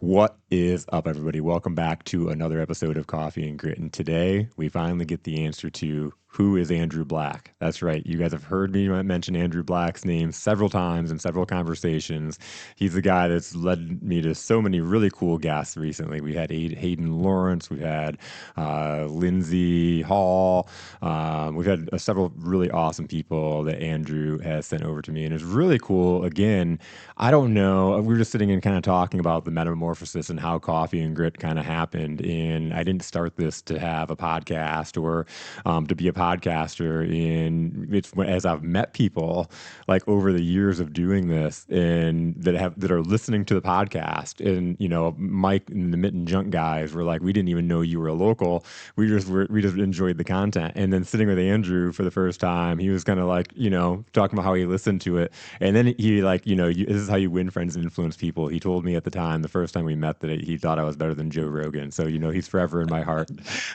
What is up, everybody? Welcome back to another episode of Coffee and Grit. And today we finally get the answer to who is Andrew Black. That's right. You guys have heard me mention Andrew Black's name several times in several conversations. He's the guy that's led me to so many really cool guests recently. We had Hayden Lawrence, we've had Lindsay Hall, we've had several really awesome people that Andrew has sent over to me. And it's really cool. Again, I don't know. We were just sitting and kind of talking about the metamorphosis and how Coffee and Grit kind of happened. And I didn't start this to have a podcast or to be a podcaster. And it's as I've met people like over the years of doing this and that are listening to the podcast. And Mike and the Mitten Junk guys were like, we didn't even know you were a local. We just enjoyed the content. And then sitting with Andrew for the first time, he was kind of like talking about how he listened to it. And then he like this is how you win friends and influence people. He told me at the time, the first time we met, that he thought I was better than Joe Rogan. So he's forever in my heart.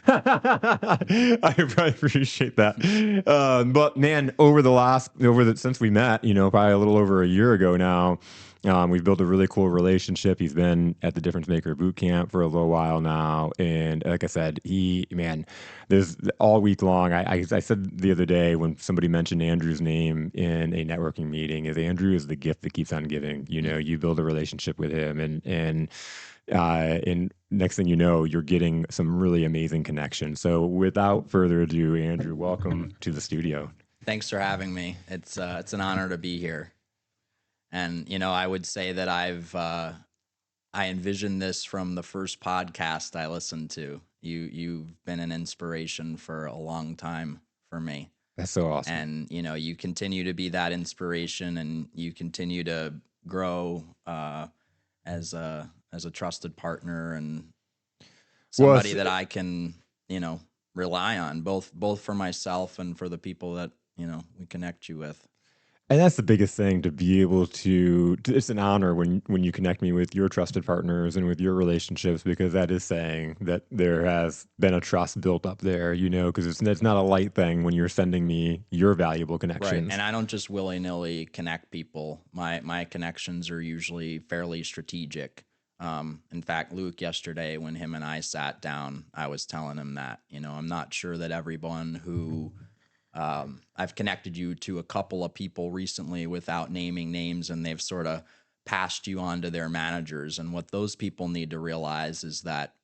I probably appreciate that. But man, since we met, probably a little over a year ago now. We've built a really cool relationship. He's been at the Difference Maker boot camp for a little while now. And like I said, there's all week long. I said the other day when somebody mentioned Andrew's name in a networking meeting, is Andrew is the gift that keeps on giving. You build a relationship with him and next thing you know, you're getting some really amazing connections. So without further ado, Andrew, welcome to the studio. Thanks for having me. It's an honor to be here. And I would say that I envisioned this from the first podcast I listened to. You've been an inspiration for a long time for me. That's so awesome. And you continue to be that inspiration, and you continue to grow as a trusted partner and somebody that I can rely on, both for myself and for the people that we connect you with. And that's the biggest thing, to be able to it's an honor when you connect me with your trusted partners and with your relationships, because that is saying that there has been a trust built up there, because it's not a light thing when you're sending me your valuable connections. Right. And I don't just willy-nilly connect people. My connections are usually fairly strategic. In fact, Luke, yesterday when him and I sat down, I was telling him that, I'm not sure that everyone who I've connected you to a couple of people recently without naming names, and they've sort of passed you on to their managers. And what those people need to realize is that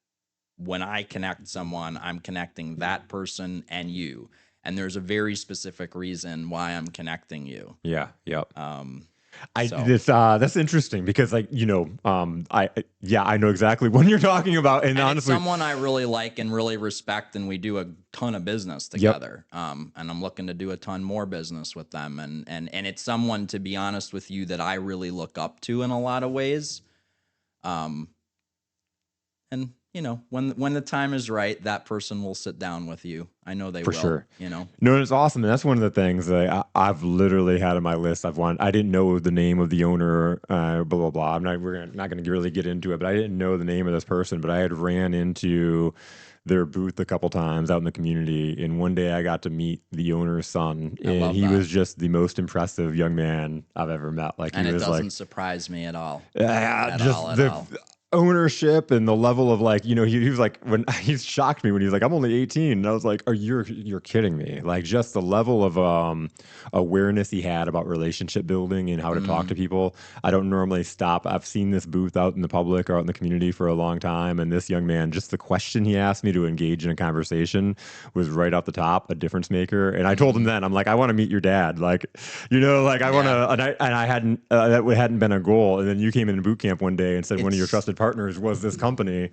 when I connect someone, I'm connecting that person and you. And there's a very specific reason why I'm connecting you. Yeah. Yep. That's interesting because I know exactly what you're talking about, and honestly, it's someone I really like and really respect, and we do a ton of business together. Yep. And I'm looking to do a ton more business with them, and it's someone, to be honest with you, that I really look up to in a lot of ways. And when the time is right, that person will sit down with you. I know they will. For sure. No, it's awesome. And that's one of the things that I've literally had on my list. I didn't know the name of the owner, blah, blah, blah. We're not going to really get into it, but I didn't know the name of this person, but I had ran into their booth a couple times out in the community. And one day I got to meet the owner's son, and he was just the most impressive young man I've ever met. And it doesn't surprise me at all. Ownership and the level of he was like, when he shocked me when he was like, I'm only 18, and I was like, you're kidding me. Like, just the level of awareness he had about relationship building and how to talk to people. I don't normally stop. I've seen this booth out in the public or out in the community for a long time, and this young man, just the question he asked me to engage in a conversation was right off the top a difference maker. And I told him then, I'm like, I want to meet your dad, I want to, and I hadn't that hadn't been a goal. And then you came in boot camp one day and said one of your trusted partners was this company.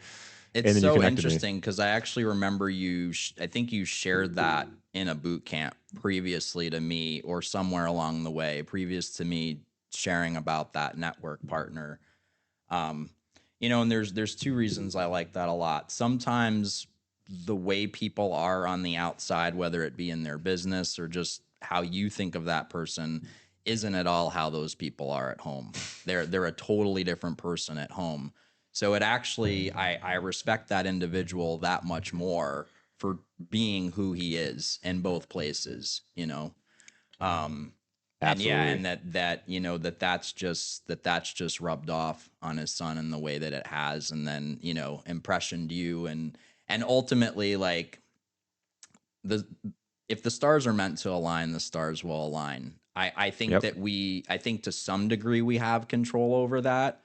It's so interesting because I actually remember I think you shared that in a boot camp previously to me, or somewhere along the way, previous to me sharing about that network partner. And there's two reasons I like that a lot. Sometimes the way people are on the outside, whether it be in their business or just how you think of that person, isn't at all how those people are at home. They're a totally different person at home. So it actually, I respect that individual that much more for being who he is in both places, And yeah, Absolutely. and that you know that's just rubbed off on his son in the way that it has, and then impressioned you, and ultimately, like, the if the stars are meant to align, the stars will align. I think Yep. that I think to some degree we have control over that.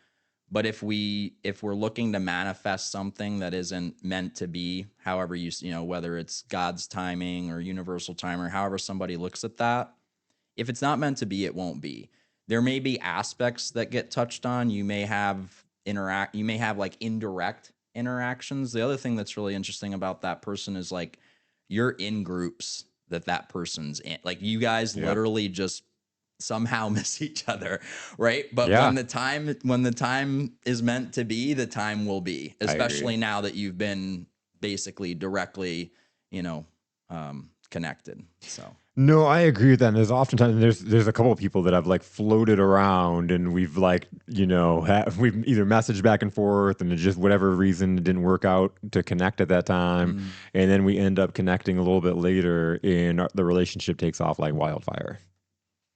But if we're looking to manifest something that isn't meant to be, however whether it's God's timing or universal time, or however somebody looks at that, if it's not meant to be, it won't be. There may be aspects that get touched on. You may have like indirect interactions. The other thing that's really interesting about that person is, like, you're in groups that person's in. Like, you guys Yep. literally just somehow miss each other, right? But Yeah. when the time is meant to be, the time will be, I agree. especially now that you've been basically directly, connected. So No, I agree with that. And there's oftentimes there's a couple of people that I've like floated around, and we've like we've either messaged back and forth, and it just whatever reason it didn't work out to connect at that time, and then we end up connecting a little bit later, and the relationship takes off like wildfire.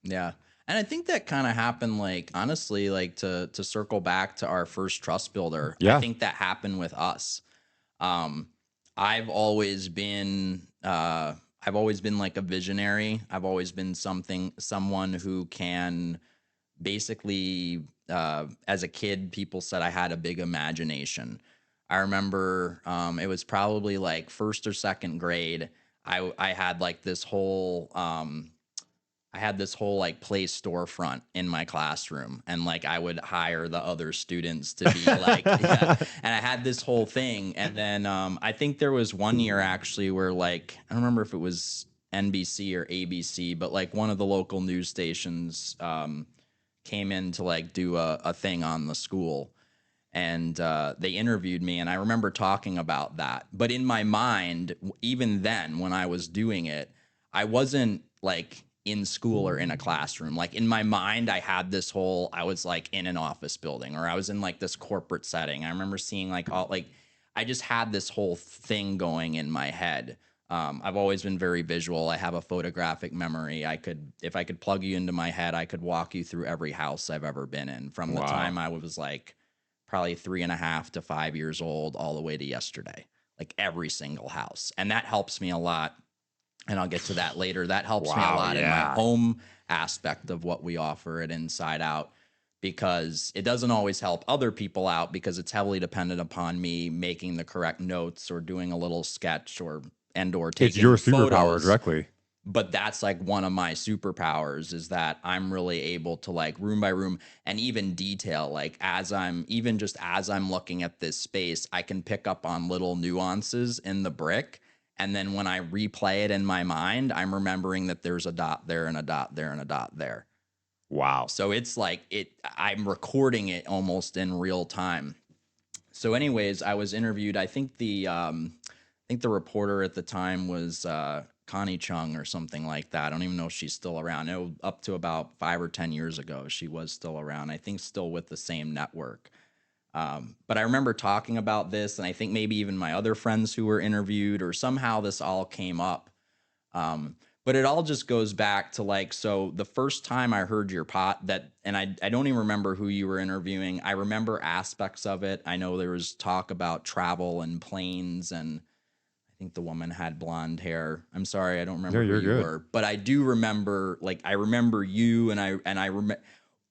yeah. And I think that kind of happened, like, honestly, like, to circle back to our first trust builder. I Yeah. think that happened with us. Um, I've always been like a visionary. I've always been someone who can basically, as a kid, people said I had a big imagination. I remember, it was probably like first or second grade. I had like this whole like play storefront in my classroom, and like I would hire the other students to be like, yeah, and I had this whole thing. And then I think there was one year actually where, like, I don't remember if it was NBC or ABC, but like one of the local news stations came in to like do a thing on the school, and they interviewed me, and I remember talking about that. But in my mind, even then when I was doing it, I wasn't like in school or in a classroom. Like, in my mind, I was like in an office building, or I was in like this corporate setting. I remember seeing like all like I just had this whole thing going in my head. I've always been very visual. I have a photographic memory. If I could plug you into my head, I could walk you through every house I've ever been in, from the Wow. time I was like probably 3.5 to 5 years old all the way to yesterday, like every single house. And that helps me a lot. And I'll get to that later. That helps me a Wow. lot in my Yeah. home aspect of what we offer at Inside Out, because it doesn't always help other people out, because it's heavily dependent upon me making the correct notes or doing a little sketch or It's your taking superpower photos. directly. But that's like one of my superpowers, is that I'm really able to, like, room by room, and even detail, like, as I'm looking at this space, I can pick up on little nuances in the brick, and then when I replay it in my mind, I'm remembering that there's a dot there and a dot there and a dot there. Wow. So it's like I'm recording it almost in real time. So anyways, I was interviewed. I think the reporter at the time was Connie Chung or something like that. I don't even know if she's still around. It was up to about 5 or 10 years ago, she was still around. I think still with the same network. But I remember talking about this, and I think maybe even my other friends who were interviewed, or somehow this all came up. But it all just goes back to, like, so the first time I heard your and I don't even remember who you were interviewing. I remember aspects of it. I know there was talk about travel and planes, and I think the woman had blonde hair. I'm sorry, I don't No, remember who you're you good. were, but I do remember, like, I remember you, and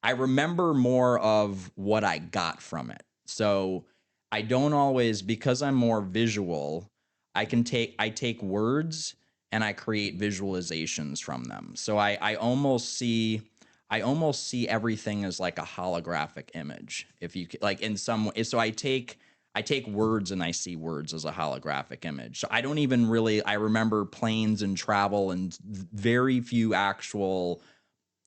I remember more of what I got from it. So I don't always, because I'm more visual, I take words and I create visualizations from them. So I almost see everything as like a holographic image. If you like, in some way, so I take words and I see words as a holographic image. So I don't even really, I remember planes and travel and very few actual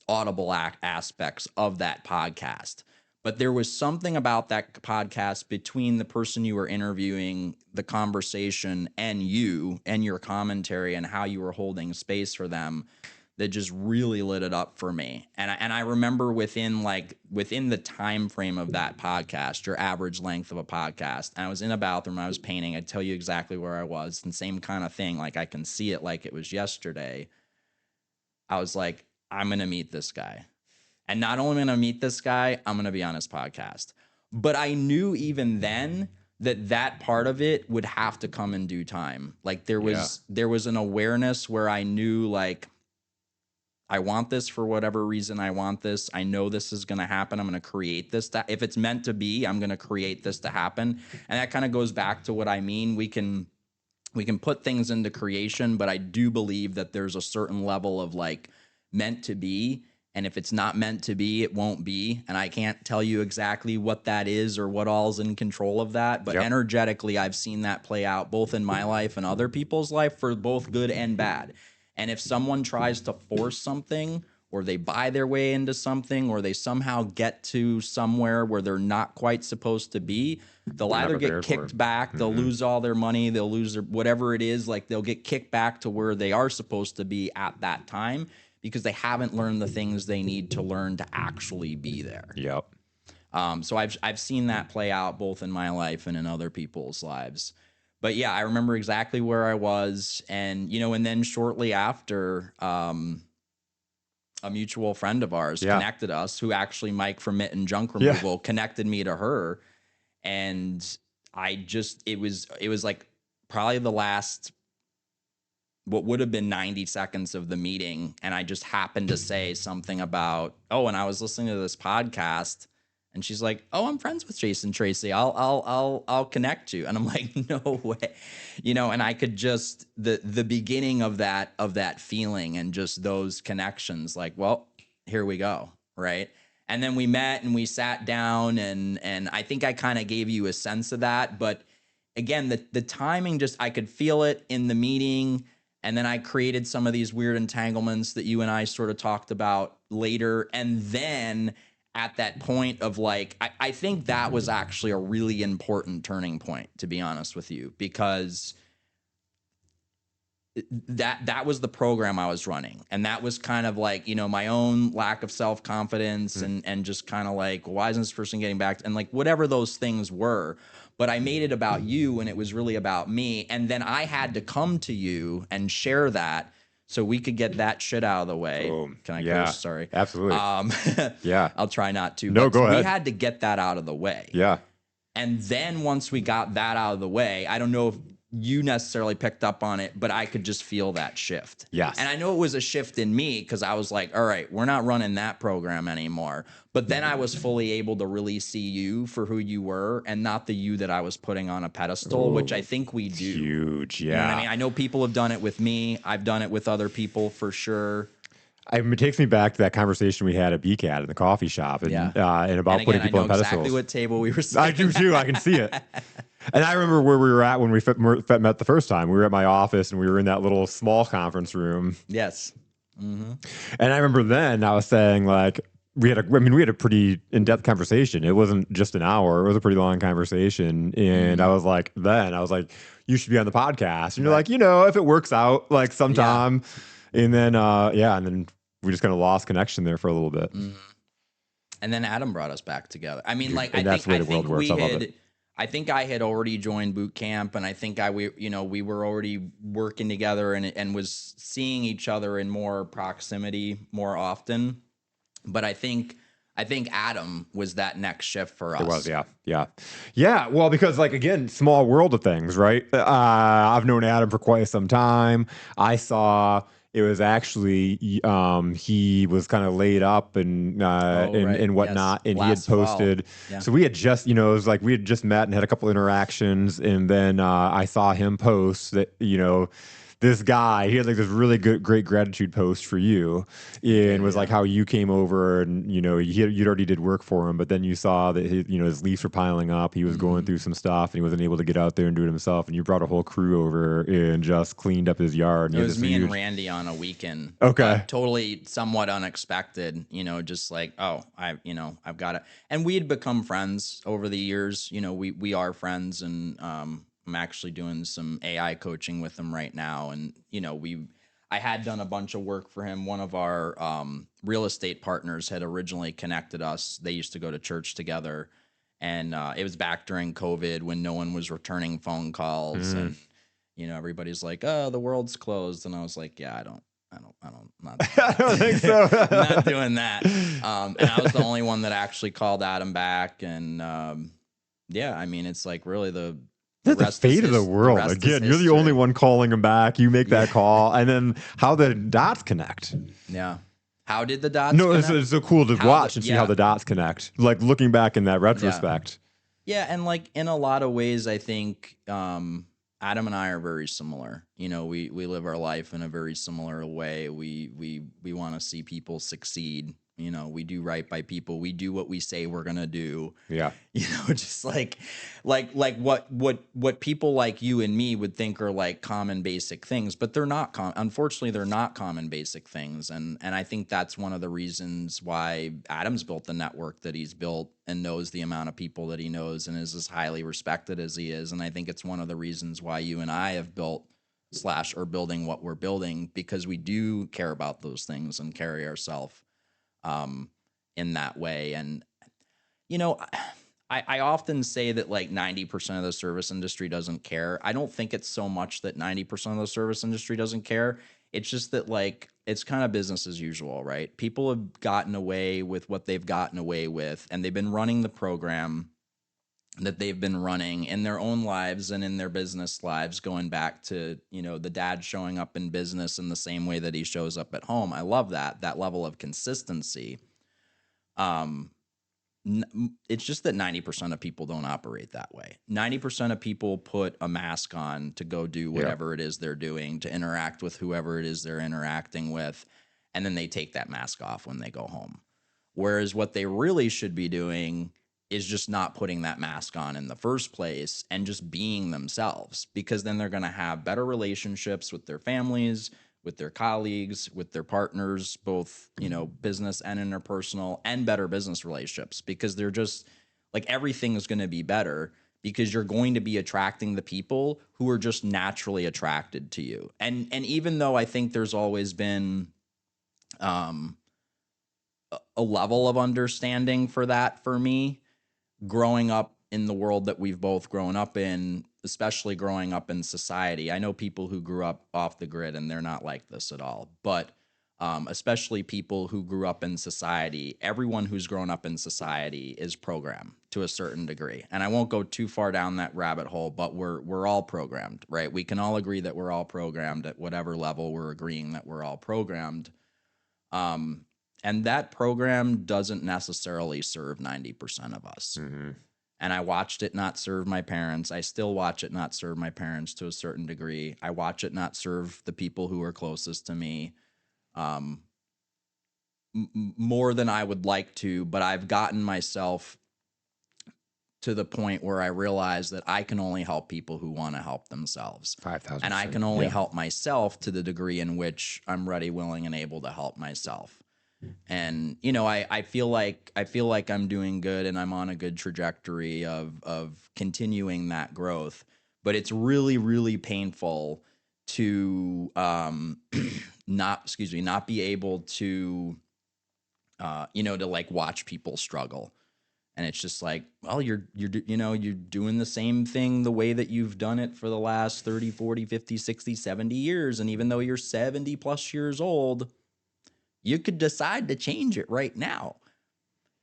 audible aspects of that podcast. But there was something about that podcast, between the person you were interviewing, the conversation, and you and your commentary and how you were holding space for them, that just really lit it up for me. And I remember within the time frame of that podcast, your average length of a podcast, and I was in a bathroom, I was painting, I'd tell you exactly where I was, and same kind of thing, like I can see it like it was yesterday. I was like, I'm going to meet this guy. And not only am I going to meet this guy, I'm going to be on his podcast. But I knew even then that part of it would have to come in due time. Like there was an awareness where I knew, like, I want this for whatever reason. I want this. I know this is going to happen. I'm going to create this. If it's meant to be, I'm going to create this to happen. And that kind of goes back to what I mean. We can put things into creation, but I do believe that there's a certain level of like meant to be. And if it's not meant to be, it won't be. And I can't tell you exactly what that is or what all's in control of that. But energetically, I've seen that play out both in my life and other people's life for both good and bad. And if someone tries to force something, or they buy their way into something, or they somehow get to somewhere where they're not quite supposed to be, they'll either get kicked back, they'll lose all their money, they'll lose their whatever it is, like they'll get kicked back to where they are supposed to be at that time because they haven't learned the things they need to learn to actually be there. Yep. So I've seen that play out both in my life and in other people's lives. But yeah, I remember exactly where I was. And, you know, and then shortly after, a mutual friend of ours connected us, who actually, Mike from Mitten Junk Removal, connected me to her. And it was like probably the last, what would have been 90 seconds of the meeting. And I just happened to say something about, oh, and I was listening to this podcast. And she's like, "Oh, I'm friends with Jason Tracy. I'll connect you." And I'm like, "No way," you know. And I could just the beginning of that feeling and just those connections. Like, well, here we go, right? And then we met and we sat down, and I think I kind of gave you a sense of that. But again, the timing, just I could feel it in the meeting, and then I created some of these weird entanglements that you and I sort of talked about later, and then at that point of like, I think that was actually a really important turning point, to be honest with you, because that was the program I was running. And that was kind of like, you know, my own lack of self-confidence and just kind of like, why isn't this person getting back? And like, whatever those things were, but I made it about you and it was really about me. And then I had to come to you and share that so we could get that shit out of the way. Boom. Can I curse? Sorry. Absolutely. Yeah. I'll try not to. No, but go ahead. We had to get that out of the way. Yeah. And then once we got that out of the way, I don't know if you necessarily picked up on it, but I could just feel that shift. Yes. And I know it was a shift in me because I was like, all right, we're not running that program anymore. But then I was fully able to really see you for who you were and not the you that I was putting on a pedestal, which I think we do. Huge. Yeah. You know what I mean? I know people have done it with me. I've done it with other people for sure. It takes me back to that conversation we had at BCAT in the coffee shop, and about putting people on pedestals. Exactly what table we were sitting. I do too. I can see it. And I remember where we were at when we met the first time. We were at my office, and we were in that little small conference room. Yes. Mm-hmm. And I remember then I was saying, like, we had a pretty in-depth conversation. It wasn't just an hour; it was a pretty long conversation. And I was like, you should be on the podcast. And you're like, you know, if it works out, like sometime. Yeah. And then, and then we just kind of lost connection there for a little bit. Mm-hmm. And then Adam brought us back together. I mean, like, I think I had already joined boot camp, and I think we were already working together and was seeing each other in more proximity more often. But I think Adam was that next shift for us. It was, yeah. Well, because like again, small world of things, right? I've known Adam for quite some time. I saw. It was actually he was kind of laid up and whatnot, and he had posted. Yeah. So we had just, it was like we had just met and had a couple interactions, and then I saw him post that, this guy, he had like this really great gratitude post for you, and was like how you came over and you'd already did work for him, but then you saw that his leaves were piling up. He was going through some stuff and he wasn't able to get out there and do it himself. And you brought a whole crew over and just cleaned up his yard. And it was me and Randy on a weekend. Okay, totally somewhat unexpected. Just like I've got it. And we had become friends over the years. We are friends and. I'm actually doing some AI coaching with him right now. And, I had done a bunch of work for him. One of our real estate partners had originally connected us. They used to go to church together. And it was back during COVID when no one was returning phone calls. And, everybody's like, oh, the world's closed. And I was like, yeah, not I don't think so. not doing that. And I was the only one that actually called Adam back. And yeah, I mean, it's like really the That's the rest is fate of the the world. rest is Again, you're the only history. one calling him back. You make that Yeah. call, and then how the dots connect. Yeah. How did the dots No, it's, connect? it's so cool to watch and see how the dots connect. Like looking back in that retrospect. Yeah, and like in a lot of ways, I think Adam and I are very similar. You know, we live our life in a very similar way. We want to see people succeed. You know, we do right by people. We do what we say we're gonna do. Yeah. You know, just like what people like you and me would think are like common basic things, but they're not. Unfortunately, they're not common basic things, and I think that's one of the reasons why Adam's built the network that he's built and knows the amount of people that he knows and is as highly respected as he is. And I think it's one of the reasons why you and I have built slash or building what we're building, because we do care about those things and carry ourselves in that way. And you know, I often say that like 90% of the service industry doesn't care. I don't think it's so much that 90% of the service industry doesn't care. It's just that like it's kind of business as usual, right? People have gotten away with what they've gotten away with, and they've been running the program that they've been running in their own lives and in their business lives, going back to, you know, the dad showing up in business in the same way that he shows up at home. I love that level of consistency. It's just that 90% of people don't operate that way. 90% of people put a mask on to go do whatever it is they're doing, to interact with whoever it is they're interacting with, and then they take that mask off when they go home. Whereas what they really should be doing is just not putting that mask on in the first place and just being themselves, because then they're going to have better relationships with their families, with their colleagues, with their partners, both, you know, business and interpersonal, and better business relationships, because they're just like everything is going to be better because you're going to be attracting the people who are just naturally attracted to you. And even though I think there's always been a level of understanding for that for me, growing up in the world that we've both grown up in, especially growing up in society. I know people who grew up off the grid and they're not like this at all, but especially people who grew up in society, everyone who's grown up in society is programmed to a certain degree. And I won't go too far down that rabbit hole, but we're all programmed, right? We can all agree that we're all programmed at whatever level we're agreeing that we're all programmed. And that program doesn't necessarily serve 90% of us. Mm-hmm. And I watched it not serve my parents. I still watch it not serve my parents to a certain degree. I watch it not serve the people who are closest to me more than I would like to. But I've gotten myself to the point where I realize that I can only help people who want to help themselves. 5,000%. And I can only help myself to the degree in which I'm ready, willing, and able to help myself. And, you know, I feel like I'm doing good and I'm on a good trajectory of continuing that growth. But it's really, really painful to not be able to, you know, to like watch people struggle. And it's just like, well, you're doing the same thing the way that you've done it for the last 30, 40, 50, 60, 70 years. And even though you're 70 plus years old, you could decide to change it right now.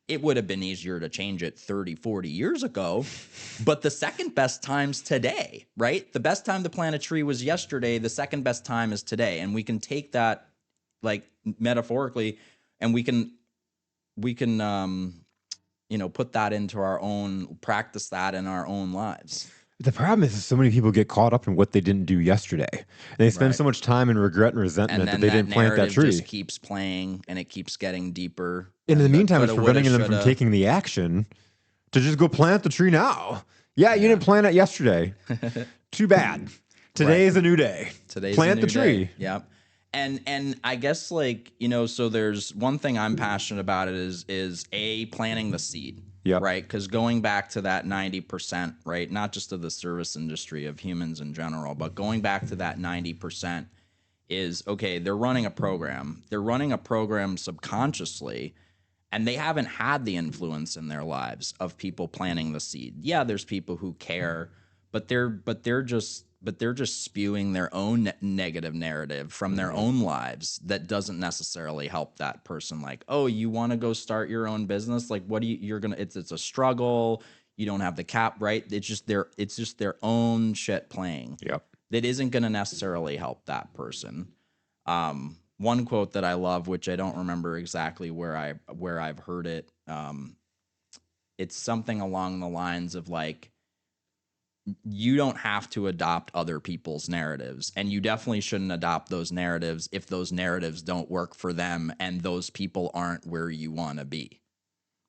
It would have been easier to change it 30, 40 years ago, but the second best time's today, right? The best time to plant a tree was yesterday. The second best time is today. And we can take that like metaphorically, and we can, you know, put that into our own, practice that in our own lives. The problem is so many people get caught up in what they didn't do yesterday. And they spend so much time in regret and resentment that they didn't plant that tree. Just keeps playing and it keeps getting deeper. And in the meantime, it's preventing them from taking the action to just go plant the tree now. Yeah, you didn't plant it yesterday. Too bad. Today is a new day. Today's plant the tree. Yep. And I guess like, you know, so there's one thing I'm passionate about is planting the seed. Yep. Right. Because going back to that 90%, right, not just of the service industry, of humans in general, but going back to that 90% is, okay, they're running a program. They're running a program subconsciously, and they haven't had the influence in their lives of people planting the seed. Yeah, there's people who care, but they're just but they're just spewing their own negative narrative from their own lives that doesn't necessarily help that person. Like, oh, you want to go start your own business? Like, what do you're gonna? It's a struggle. You don't have the cap, right? It's just their own shit playing. Yep. That isn't gonna necessarily help that person. One quote that I love, which I don't remember exactly where I've heard it. It's something along the lines of like, you don't have to adopt other people's narratives, and you definitely shouldn't adopt those narratives if those narratives don't work for them and those people aren't where you want to be,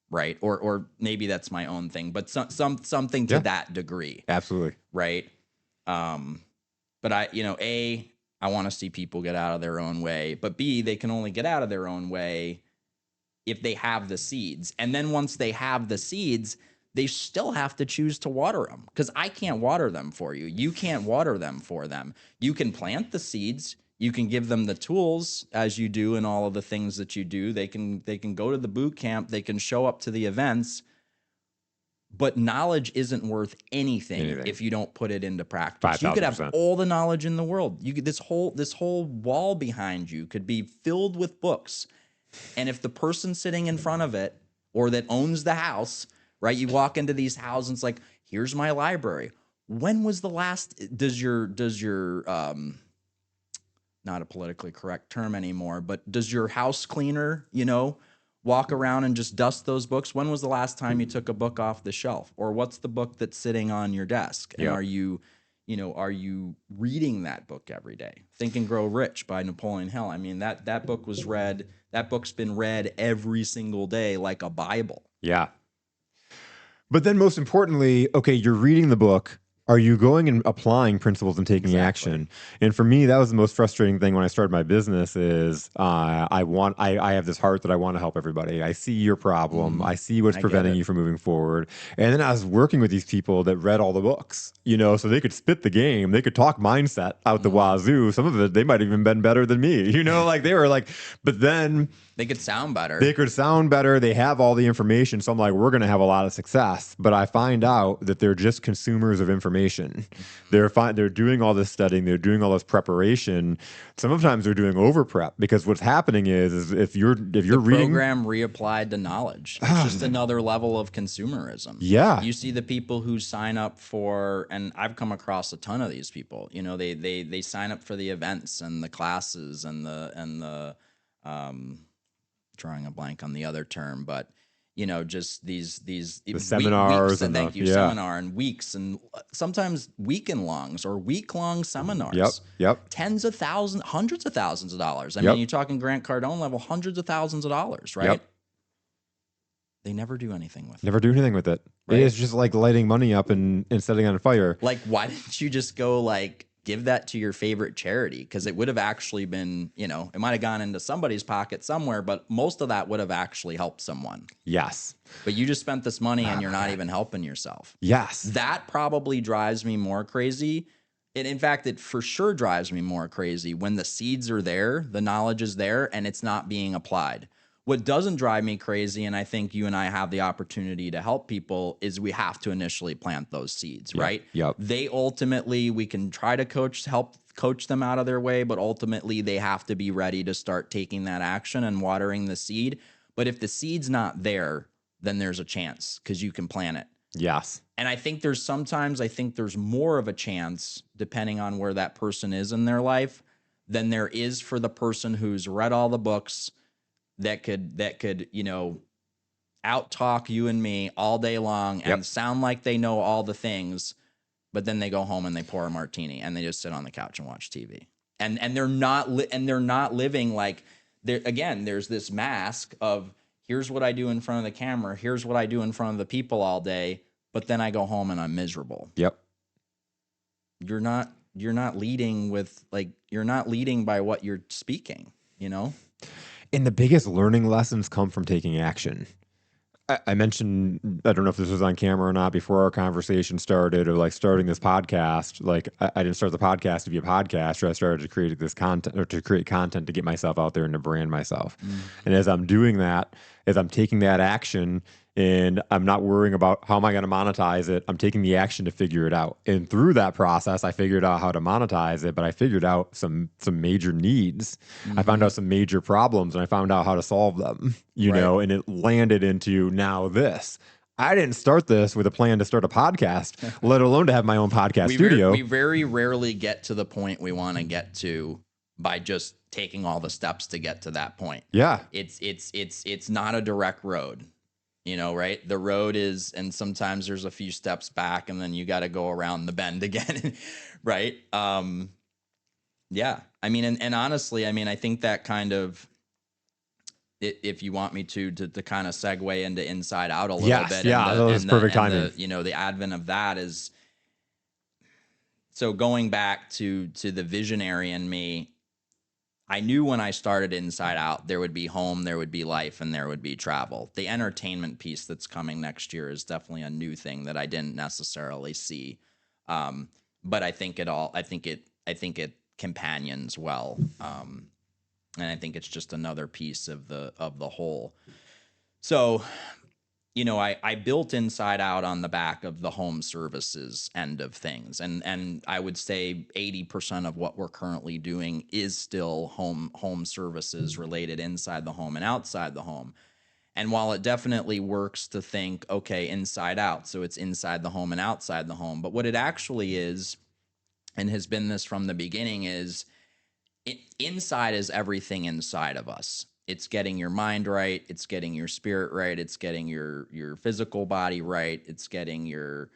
right? Or maybe that's my own thing, but something to that degree. Absolutely. Right. But I want to see people get out of their own way, but B, they can only get out of their own way if they have the seeds. And then once they have the seeds, they still have to choose to water them, because I can't water them for you. You can't water them for them. You can plant the seeds. You can give them the tools, as you do in all of the things that you do. They can go to the boot camp. They can show up to the events. But knowledge isn't worth anything if you don't put it into practice. 5,000%. You could have all the knowledge in the world. You could this whole wall behind you could be filled with books. And if the person sitting in front of it, or that owns the house, right? You walk into these houses and it's like, here's my library. When was the last, does your not a politically correct term anymore, but does your house cleaner, walk around and just dust those books? When was the last time you took a book off the shelf? Or what's the book that's sitting on your desk? And are you reading that book every day? Think and Grow Rich by Napoleon Hill. I mean, that book was read, that book's been read every single day like a Bible. Yeah. But then most importantly, okay, you're reading the book. Are you going and applying principles and taking action? And for me, that was the most frustrating thing when I started my business is I have this heart that I want to help everybody. I see your problem. I see what's preventing you from moving forward. And then I was working with these people that read all the books, so they could spit the game. They could talk mindset out the wazoo. Some of it, they might have even been better than me, like they were like, but then they could sound better. They have all the information. So I'm like, we're going to have a lot of success. But I find out that they're just consumers of information. They're doing all this studying. They're doing all this preparation. Sometimes they're doing over prep, because what's happening is if you're reading, program reapplied to knowledge. It's just another level of consumerism. Yeah. You see the people who sign up for, and I've come across a ton of these people, they sign up for the events and the classes and the drawing a blank on the other term, but just these the seminars weeks, and seminar and weeks, and sometimes weekend-longs or week-long seminars. Yep. Tens of thousands, hundreds of thousands of dollars. I mean, you're talking Grant Cardone level, hundreds of thousands of dollars, right? Yep. They never do anything with it. Never do anything with it. Right? It's just like lighting money up and setting on fire. Like, why didn't you just go give that to your favorite charity? Because it would have actually been, it might have gone into somebody's pocket somewhere, but most of that would have actually helped someone. Yes. But you just spent this money and you're not even helping yourself. Yes. That probably drives me more crazy. And in fact, it for sure drives me more crazy when the seeds are there, the knowledge is there, and it's not being applied. What doesn't drive me crazy, and I think you and I have the opportunity to help people, is we have to initially plant those seeds, right? Yep. They ultimately, we can try to help coach them out of their way, but ultimately they have to be ready to start taking that action and watering the seed. But if the seed's not there, then there's a chance, because you can plant it. Yes. And I think there's more of a chance, depending on where that person is in their life, than there is for the person who's read all the books, that could out talk you and me all day long and sound like they know all the things, but then they go home and they pour a martini and they just sit on the couch and watch TV. And they're not living like, there's this mask of, here's what I do in front of the camera, here's what I do in front of the people all day, but then I go home and I'm miserable. Yep. You're not leading you're not leading by what you're speaking, And the biggest learning lessons come from taking action. I mentioned, I don't know if this was on camera or not, before our conversation started, or starting this podcast. I didn't start the podcast to be a podcaster. I started to create this content, or to create content to get myself out there and to brand myself. And as I'm doing that, as I'm taking that action, and I'm not worrying about how am I going to monetize it. I'm taking the action to figure it out. And through that process, I figured out how to monetize it, but I figured out some major needs. I found Mm-hmm. out some major problems and I found out how to solve them, Right. and it landed into now this. I didn't start this with a plan to start a podcast, let alone to have my own podcast We studio. very rarely get to the point we want to get to by just taking all the steps to get to that point. Yeah. It's not a direct road. Right? The road is, and sometimes there's a few steps back and then you got to go around the bend again, right? Yeah. I mean, and honestly, I mean, I think that kind of, if you want me to kind of segue into Inside Out a little Yes. bit, Yeah. That was perfect timing. the advent of that is, so going back to the visionary in me, I knew when I started Inside Out, there would be home, there would be life, and there would be travel. The entertainment piece that's coming next year is definitely a new thing that I didn't necessarily see. But I think it companions well. And I think it's just another piece of the whole. So, I built Inside Out on the back of the home services end of things, and I would say 80% of what we're currently doing is still home services related inside the home and outside the home. And while it definitely works to think, okay, inside out, so it's inside the home and outside the home, but what it actually is, and has been this from the beginning, is inside is everything inside of us. It's getting your mind right, it's getting your spirit right, it's getting your physical body right, it's getting your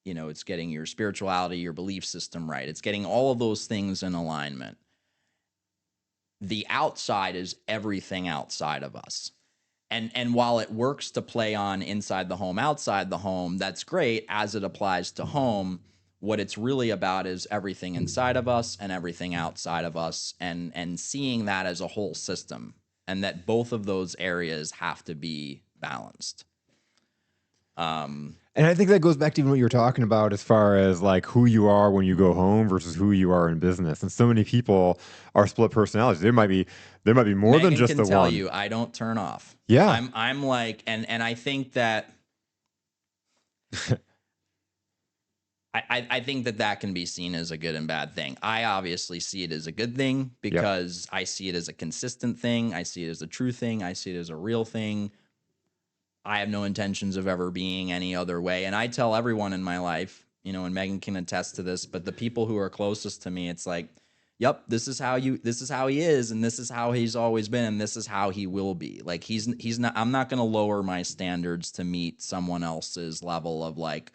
it's getting your spirituality, your belief system right, it's getting all of those things in alignment. The outside is everything outside of us. And while it works to play on inside the home, outside the home, that's great as it applies to home. What it's really about is everything inside of us and everything outside of us, and seeing that as a whole system, and that both of those areas have to be balanced. And I think that goes back to even what you were talking about as far as like who you are when you go home versus who you are in business. And so many people are split personalities. There might be more Megan than just can the tell one. you, I don't turn off. Yeah. I'm like, and I think that I think that can be seen as a good and bad thing. I obviously see it as a good thing because I see it as a consistent thing. I see it as a true thing. I see it as a real thing. I have no intentions of ever being any other way. And I tell everyone in my life, and Megan can attest to this, but the people who are closest to me, it's like, yep, this is how he is, and this is how he's always been, and this is how he will be. Like he's not, I'm not going to lower my standards to meet someone else's level of like,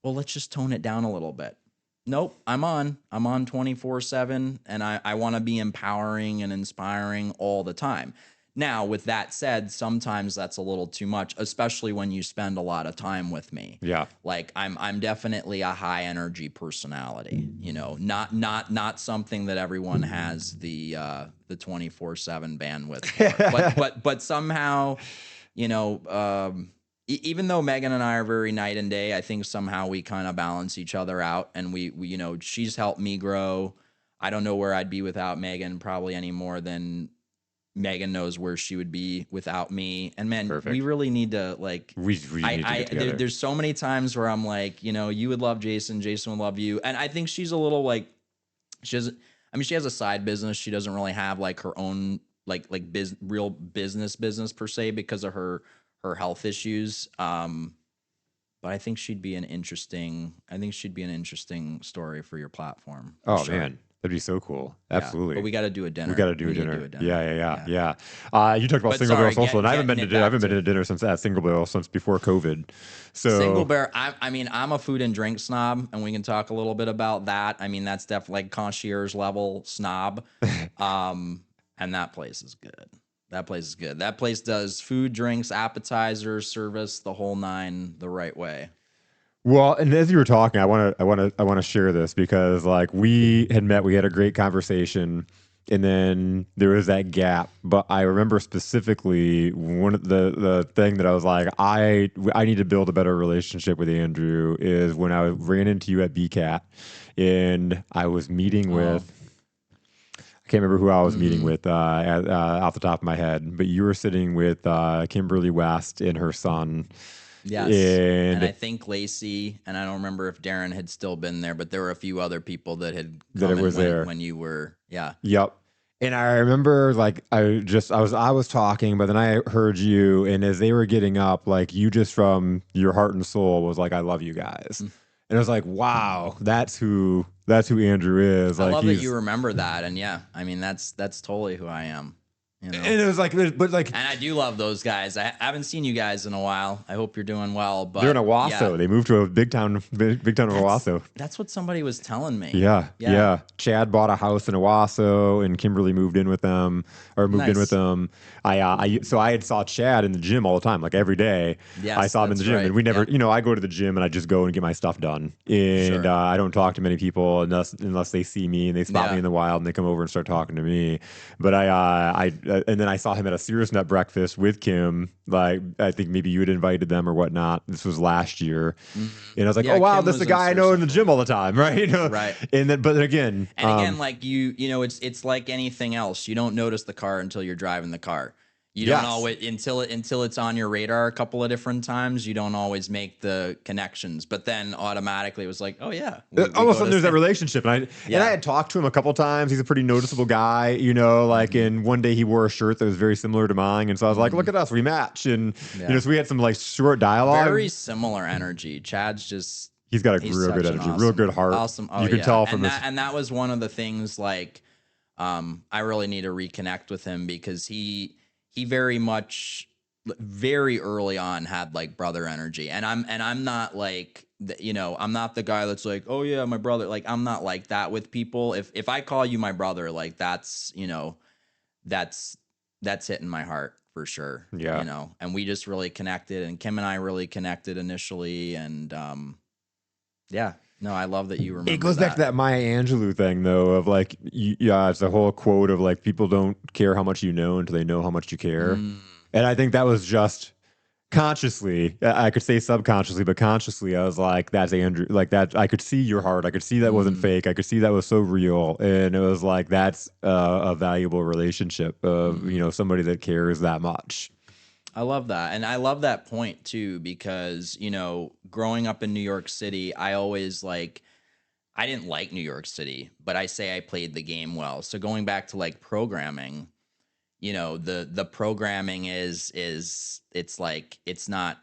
well, let's just tone it down a little bit. Nope, I'm on 24/7, and I want to be empowering and inspiring all the time. Now, with that said, sometimes that's a little too much, especially when you spend a lot of time with me. Yeah. Like I'm definitely a high energy personality, not something that everyone has the 24/7 bandwidth for. But somehow, even though Megan and I are very night and day, I think somehow we kind of balance each other out, and we she's helped me grow. I don't know where I'd be without Megan, probably any more than Megan knows where she would be without me. And man, Perfect. we really need to like. We need to get together. There's so many times where I'm like, you would love Jason, Jason would love you, and I think she's a little like, she has a side business. She doesn't really have like her own real business per se because of her health issues. But I think she'd be an interesting story for your platform. Oh sure. Man. That'd be so cool. Absolutely. Yeah, but we got to do a dinner. We got to do a dinner. Yeah. You talked about Single Barrel Social, and I haven't been to dinner since at Single Barrel since before COVID. So Single Barrel, I'm a food and drink snob, and we can talk a little bit about that. I mean, that's definitely like concierge level snob. And that place is good. That place does food, drinks, appetizers, service, the whole nine, the right way. Well, and as you were talking, I want to share this because like we had met, we had a great conversation, and then there was that gap. But I remember specifically one of the thing that I was like, I need to build a better relationship with Andrew is when I ran into you at BCAT, and I was meeting with. I can't remember who I was meeting Mm-hmm. with off the top of my head, but you were sitting with Kimberly West and her son, Yes. And I and think Lacey, and I don't remember if Darren had still been there, but there were a few other people that had that it come and was went there. when you were, yeah. Yep. And I remember like I was talking, but then I heard you, and as they were getting up, like you just from your heart and soul was like, "I love you guys," Mm. and I was like, "Wow, that's who Andrew is." I Like love that you he's, remember that. And yeah, I mean, that's totally who I am, you know? and it was like, but like And I do love those guys. I haven't seen you guys in a while. I hope you're doing well, they're in but yeah, Owasso. They moved to a big town of Owasso. that's what somebody was telling me. Yeah, Yeah. yeah. Chad bought a house in Owasso, and Kimberly moved in with them, or moved in with Nice. them. So I had saw Chad in the gym all the time, like every day. I Yes, saw him in the that's gym, right. and we never, Yeah, I go to the gym and I just go and get my stuff done, and sure. I don't talk to many people unless they see me and they spot me Yeah. in the wild and they come over and start talking to me. But and then I saw him at a Serious Nut breakfast with Kim. Like I think maybe you had invited them or whatnot. This was last year, Hmm. and I was like, oh Yeah, wow, Kim this is was the in guy I know in the Sursa for a gym all while. the time, right? Right. And then, but then again, And again, like it's like anything else. You don't notice the car until you're driving the car. You don't yes, always until it's on your radar a couple of different times. You don't always make the connections, but then automatically it was like, oh yeah, we all of a go sudden to there's that same. relationship, and I Yeah. had talked to him a couple times. He's a pretty noticeable guy, like. Hmm. And one day he wore a shirt that was very similar to mine, and so I was like, look Hmm. at us, we match. And Yeah. so we had some like short dialogue. Very similar energy. Chad's just He's got a he's real good such an energy, real good heart. awesome. Oh You can yeah. tell from And his. that was one of the things like I really need to reconnect with him because he very much very early on had like brother energy. And I'm not like I'm not the guy that's like, "Oh yeah, my brother." Like I'm not like that with people. If I call you my brother, like that's that's hitting my heart for sure, Yeah, and we just really connected, and Kim and I really connected initially, and yeah, no, I love that you it remember goes back to that. that Maya Angelou thing, though, of like, yeah, it's a whole quote of like, people don't care how much you know until they know how much you care. Mm, And I think that was just consciously, I could say subconsciously, but consciously, I was like, that's Andrew. Like that, I could see your heart. I could see that wasn't mm, fake. I could see that was so real. And it was like, that's a valuable relationship of, mm. somebody that cares that much. I love that. And I love that point too, because, growing up in New York City, I didn't like New York City, but I say I played the game well. So going back to like programming, the programming is it's like it's not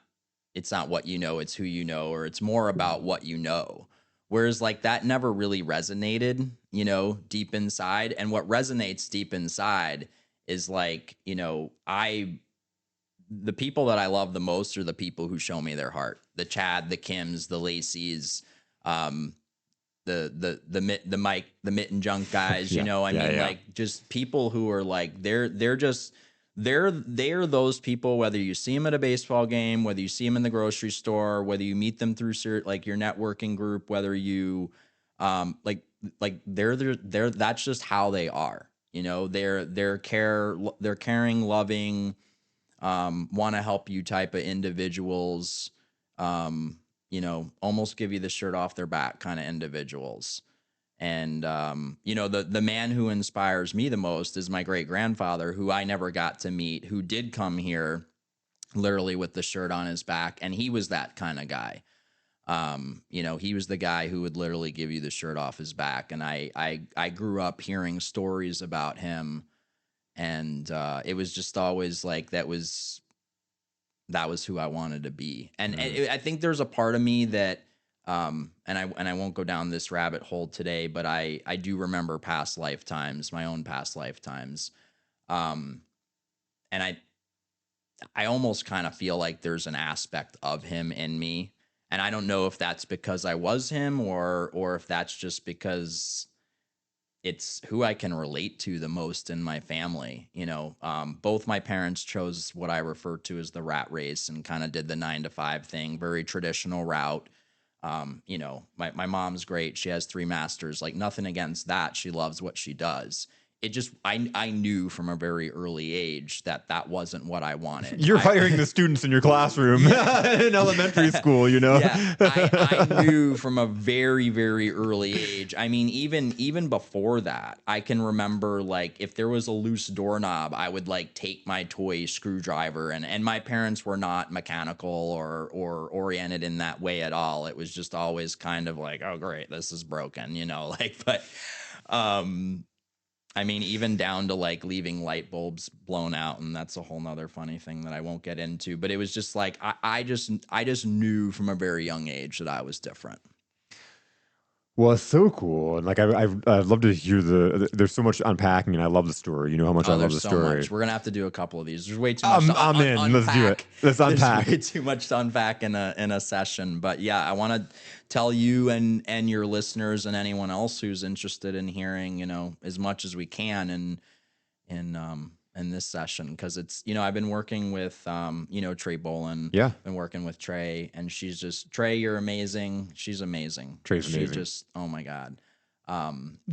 what you know, it's who you know, or it's more about what you know. Whereas like that never really resonated, deep inside. And what resonates deep inside is like, I the people that I love the most are the people who show me their heart. The Chad, the Kims, the Lacey's, um, the Mike, the Mitten Junk guys. Yeah, I yeah, mean, yeah. like just people who are like they're just they're those people. Whether you see them at a baseball game, whether you see them in the grocery store, whether you meet them through like your networking group, whether you like they're that's just how they are. They're caring, loving, want to help you type of individuals, almost give you the shirt off their back kind of individuals. And the man who inspires me the most is my great grandfather, who I never got to meet, who did come here literally with the shirt on his back, and he was that kind of guy. He was the guy who would literally give you the shirt off his back, and I grew up hearing stories about him, and it was just always like that was who I wanted to be. And Mm. I think there's a part of me that and I won't go down this rabbit hole today, but I do remember past lifetimes, my own past lifetimes. Um and I almost kind of feel like there's an aspect of him in me. And I don't know if that's because I was him, or if that's just because it's who I can relate to the most in my family. Both my parents chose what I refer to as the rat race and kind of did the 9 to 5 thing, very traditional route. My mom's great. She has 3 masters, like nothing against that. She loves what she does. I knew from a very early age that that wasn't what I wanted. You're hiring the students in your classroom in elementary school, you know? Yeah, I knew from a very, very early age. I mean, even before that, I can remember like if there was a loose doorknob, I would like take my toy screwdriver, and my parents were not mechanical or oriented in that way at all. It was just always kind of like, oh great, this is broken, you know, like, but I mean, even down to like leaving light bulbs blown out, and that's a whole nother funny thing that I won't get into. But it was just like I just knew from a very young age that I was different. Well, it's so cool, and like I'd love to hear there's so much unpacking, and I love the story. You know how much I Oh, love there's the so story. much. We're gonna have to do a couple of these. There's way too much to I'm in. unpack. Let's do it. Let's unpack. There's way too much to unpack in a session. But yeah, I want to tell you and your listeners and anyone else who's interested in hearing, you know, as much as we can in this session, because it's, you know, I've been working with you know, Trey Bolin. Yeah. Been working with Trey, and she's just, Trey, you're amazing. She's amazing. Trey's She amazing. just, oh my God.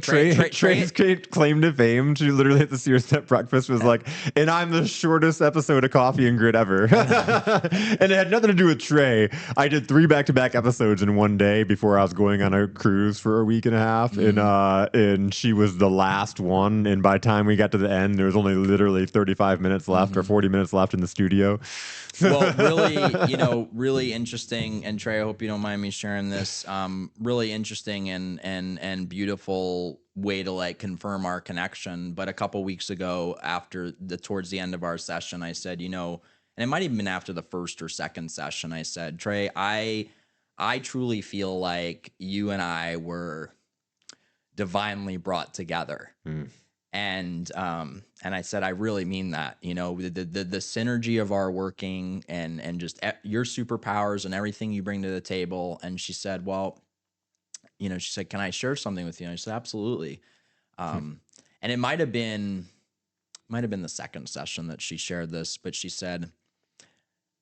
Trey's claim to fame. She literally at the Sears Step breakfast was like, and I'm the shortest episode of Coffee and Grit ever. And it had nothing to do with Trey. I did 3 back-to-back episodes in one day before I was going on a cruise for a week and a half. And she was the last one. And by the time we got to the end, there was only literally 35 minutes left or 40 minutes left in the studio. Well, really, you know, really interesting. And Trey, I hope you don't mind me sharing this. Really interesting and beautiful way to like confirm our connection. But a couple weeks ago, towards the end of our session, I said, you know, and it might have been after the first or second session, I said, Trey, I truly feel like you and I were divinely brought together. And I said, I really mean that, you know, the synergy of our working and just your superpowers and everything you bring to the table. And she said, well, you know, she said, can I share something with you? And I said, absolutely. And it might have been the second session that she shared this, but she said,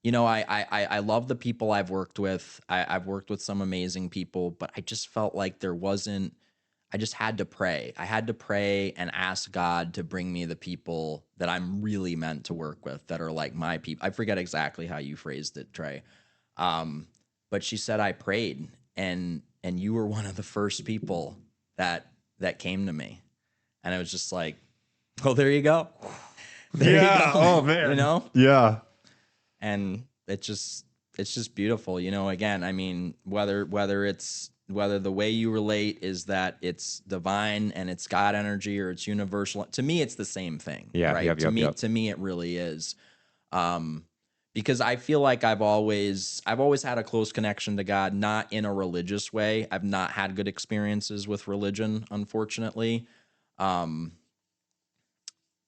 you know, I love the people I've worked with. I've worked with some amazing people, but I just felt like I just had to pray. I had to pray and ask God to bring me the people that I'm really meant to work with, that are like my people. I forget exactly how you phrased it, Trey. But she said, I prayed and you were one of the first people that came to me. And it was just like, oh, there you go. There you go. Oh man. You know? Yeah. And it's just beautiful. You know, again, I mean, whether the way you relate is that it's divine and it's God energy or it's universal. To me, it's the same thing. Yeah. Right. To me, it really is. Because I feel like I've always had a close connection to God, not in a religious way. I've not had good experiences with religion, unfortunately.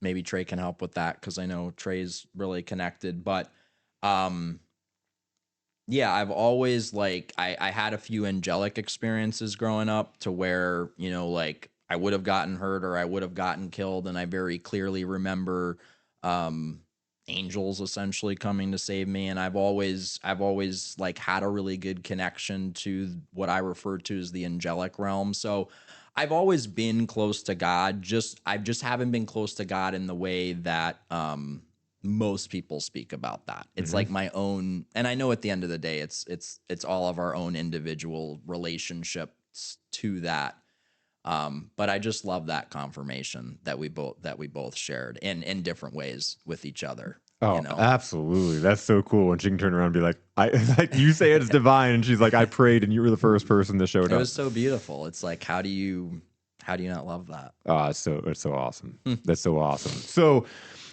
Maybe Trey can help with that, because I know Trey's really connected. But yeah, I've always like I had a few angelic experiences growing up to where, you know, like I would have gotten hurt or I would have gotten killed, and I very clearly remember angels essentially coming to save me. And I've always like had a really good connection to what I refer to as the angelic realm. So I've always been close to God. I just haven't been close to God in the way that most people speak about that. It's like my own, and I know at the end of the day, it's all of our own individual relationships to that. But I just love that confirmation that we both shared in different ways with each other. Oh, you know? absolutely. That's so cool when she can turn around and be like, like you say it's divine, and she's like, I prayed and you were the first person that showed up. It was so beautiful. It's like, how do you not love that? It's so awesome. That's so awesome. So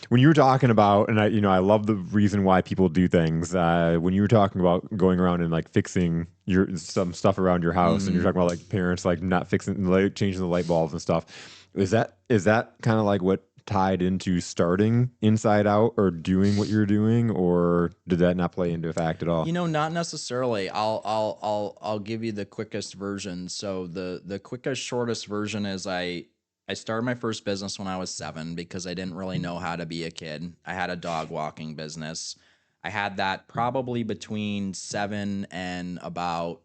when you were talking about, and I love the reason why people do things. When you were talking about going around and like fixing some stuff around your house, and you're talking about like parents like not fixing, like changing the light bulbs and stuff, is that kind of like what tied into starting Inside Out or doing what you're doing, or did that not play into effect at all? You know, not necessarily. I'll give you the quickest version. So the quickest, shortest version is I started my first business when I was 7 because I didn't really know how to be a kid. I had a dog walking business. I had that probably between 7 and about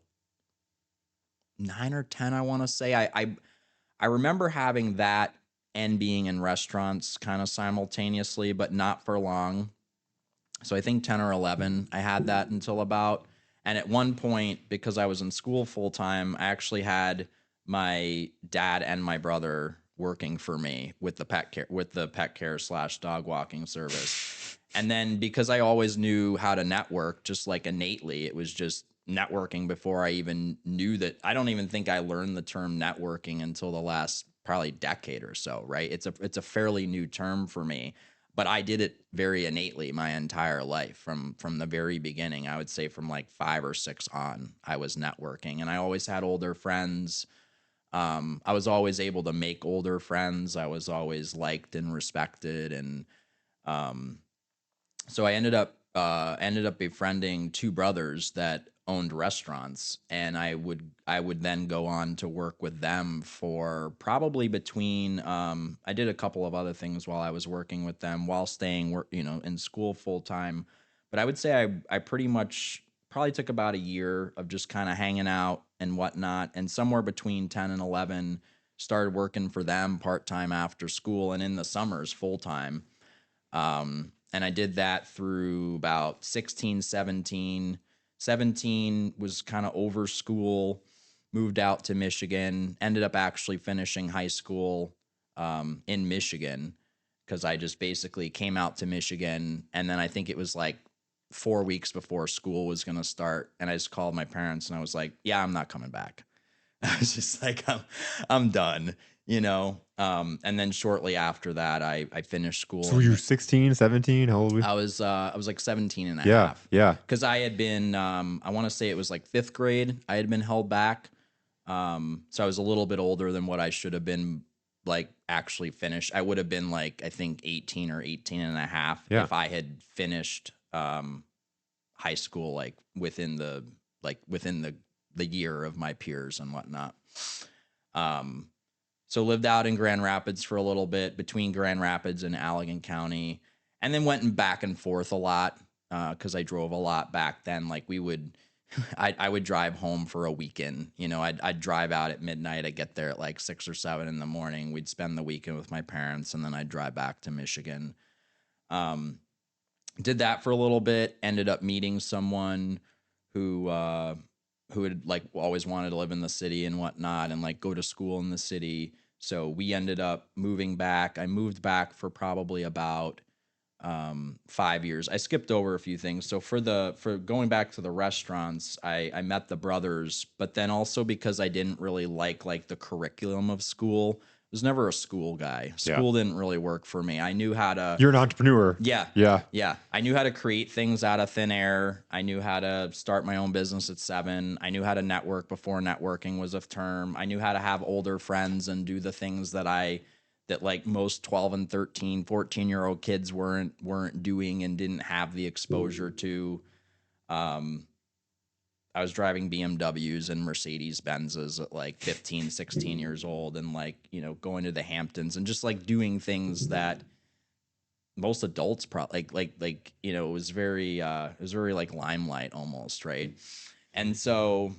9 or 10, I want to say. I remember having that and being in restaurants kind of simultaneously, but not for long. So I think 10 or 11, I had that until about, and at one point, because I was in school full time, I actually had my dad and my brother working for me with the pet care slash dog walking service. And then because I always knew how to network, just like innately, it was just networking before I even knew that. I don't even think I learned the term networking until the last probably decade or so, right? It's a fairly new term for me, but I did it very innately my entire life from the very beginning. I would say from like 5 or 6 on, I was networking, and I always had older friends. I was always able to make older friends. I was always liked and respected, and um, so I ended up befriending two brothers that owned restaurants, and I would then go on to work with them for probably between I did a couple of other things while I was working with them while staying in school full time. But I would say I pretty much probably took about a year of just kind of hanging out and whatnot, and somewhere between 10 and 11 started working for them part time after school, and in the summers full time. And I did that through about 16, 17. 17 was kind of over school, moved out to Michigan, ended up actually finishing high school in Michigan because I just basically came out to Michigan. And then I think it was like 4 weeks before school was going to start. And I just called my parents and I was like, yeah, I'm not coming back. I was just like, I'm done, and then shortly after that, I finished school So were and you 16, 17? How old were you? I was like 17 and a Yeah, half yeah. because I had been, I want to say it was like fifth grade. I had been held back. So I was a little bit older than what I should have been, like actually finished. I would have been like, I think 18 or 18 and a half Yeah. if I had finished, high school, like within the year of my peers and whatnot. Um, so lived out in Grand Rapids for a little bit between Grand Rapids and Allegan County, and then went back and forth a lot because I drove a lot back then. Like we would, I would drive home for a weekend. I'd drive out at midnight. I'd get there at like 6 or 7 in the morning. We'd spend the weekend with my parents, and then I'd drive back to Michigan. Um, did that for a little bit. Ended up meeting someone who had like always wanted to live in the city and whatnot, and like go to school in the city. So we ended up moving back. I moved back for probably about 5 years. I skipped over a few things. So for going back to the restaurants, I met the brothers, but then also because I didn't really like the curriculum of school. I was never a school guy. Yeah. School didn't really work for me. I knew how to You're an entrepreneur. yeah. Yeah. Yeah. I knew how to create things out of thin air. I knew how to start my own business at 7. I knew how to network before networking was a term. I knew how to have older friends and do the things that like most 12 and 13, 14-year-old kids weren't doing and didn't have the exposure to. Um, I was driving BMWs and Mercedes Benzes at like 15, 16 years old, and like, going to the Hamptons and just like doing things that most adults probably it was very like limelight almost, right? And so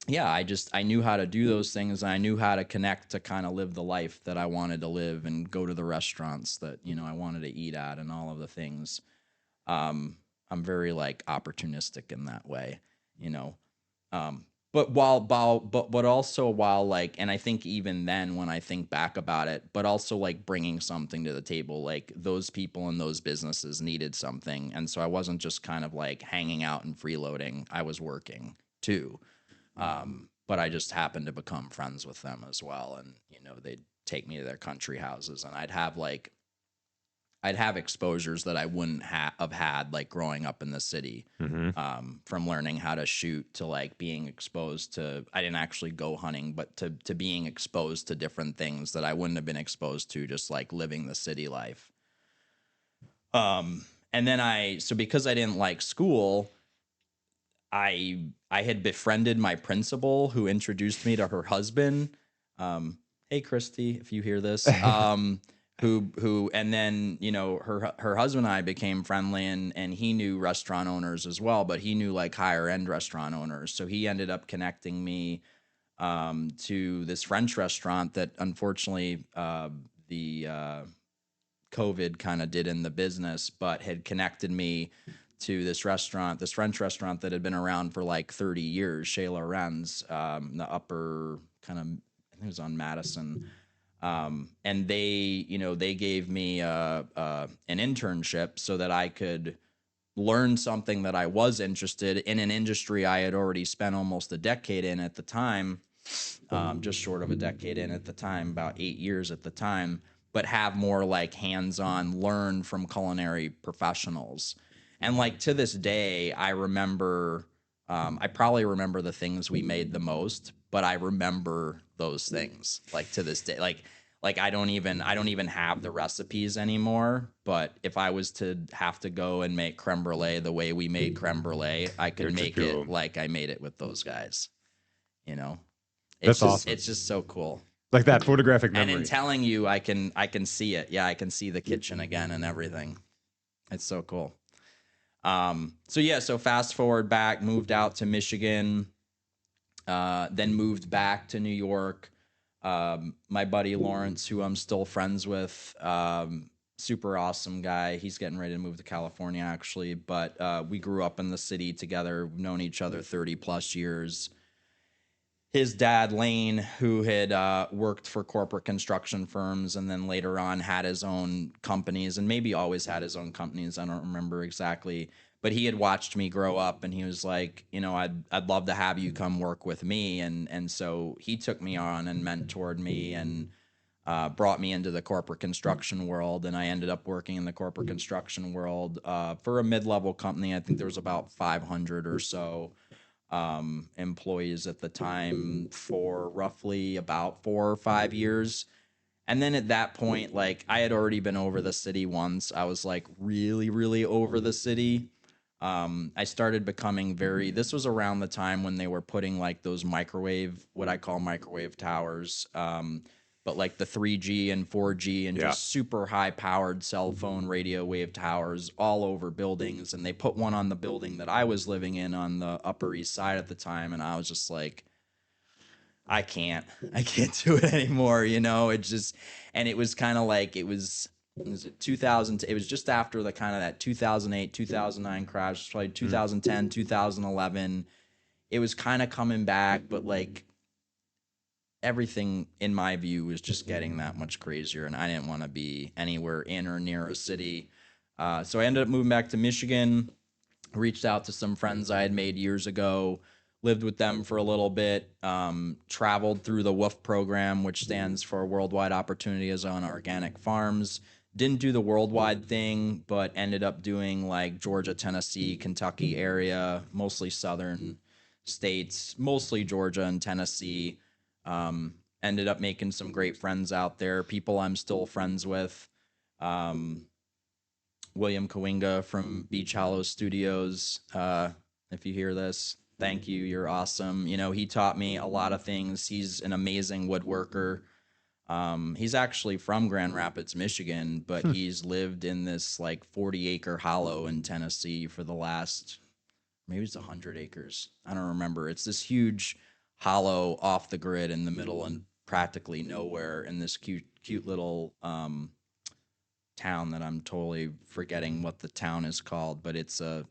yeah, I knew how to do those things, and I knew how to connect to kind of live the life that I wanted to live and go to the restaurants that I wanted to eat at and all of the things. I'm very like opportunistic in that way, you know um, but also while like, and I think even then when I think back about it, but also like bringing something to the table, like those people in those businesses needed something, and so I wasn't just kind of like hanging out and freeloading. I was working too, but I just happened to become friends with them as well, and they'd take me to their country houses, and I'd have exposures that I wouldn't have had like growing up in the city, Mm-hmm. from learning how to shoot to like being exposed to. I didn't actually go hunting, but to being exposed to different things that I wouldn't have been exposed to just like living the city life. And then so because I didn't like school, I had befriended my principal who introduced me to her husband. Hey Christy, if you hear this. Who and then her husband and I became friendly, and he knew restaurant owners as well, but he knew like higher end restaurant owners. So he ended up connecting me to this French restaurant that unfortunately the COVID kind of did in the business, but had connected me to this restaurant, this French restaurant that had been around for like 30 years, Chez Lorenz, the upper kind of, I think it was on Madison. And they gave me an internship so that I could learn something that I was interested in an industry I had already spent almost a decade in at the time, just short of a decade in at the time, about 8 years at the time, but have more like hands-on learn from culinary professionals. And like to this day, I remember, I probably remember the things we made the most, but I remember those things like to this day. Like I don't even have the recipes anymore, but if I was to have to go and make creme brulee the way we made creme brulee, I could make it like I made it with those guys. You know, That's awesome. it's just so cool. Like that photographic And memory. in telling you, I can see it. Yeah, I can see the kitchen again and everything. It's so cool. So fast forward back, moved out to Michigan, then moved back to New York. My buddy Lawrence, who I'm still friends with, super awesome guy. He's getting ready to move to California actually, but we grew up in the city together, known each other 30 plus years. His dad, Lane, who had worked for corporate construction firms and then later on had his own companies and maybe always had his own companies. I don't remember exactly, but he had watched me grow up and he was like, I'd love to have you come work with me. And so he took me on and mentored me and brought me into the corporate construction world. And I ended up working in the corporate construction world for a mid-level company. I think there was about 500 or so employees at the time for roughly about 4 or 5 years. And then at that point, like I had already been over the city once. I was like really, really over the city. I started becoming this was around the time when they were putting like those what I call microwave towers. But like the 3G and 4G and just super high powered cell phone radio wave towers all over buildings. And they put one on the building that I was living in on the Upper East Side at the time. And I was just like, I can't do it anymore. And it was kind of like, was it 2000? It was just after the kind of that 2008, 2009 crash, probably 2010, 2011. It was kind of coming back, but like, everything in my view was just getting that much crazier and I didn't want to be anywhere in or near a city. So I ended up moving back to Michigan, reached out to some friends I had made years ago, lived with them for a little bit, traveled through the WOOF program, which stands for Worldwide Opportunity on Organic Farms. Didn't do the worldwide thing, but ended up doing like Georgia, Tennessee, Kentucky area, mostly southern states, mostly Georgia and Tennessee. Ended up making some great friends out there, people I'm still friends with. William Kawinga from Beach Hollow Studios. If you hear this, thank you. You're awesome. He taught me a lot of things. He's an amazing woodworker. He's actually from Grand Rapids, Michigan, but he's lived in this like 40-acre hollow in Tennessee for the last, maybe it's 100 acres. I don't remember. It's this huge hollow off the grid in the middle and practically nowhere in this cute little town that I'm totally forgetting what the town is called, but it's a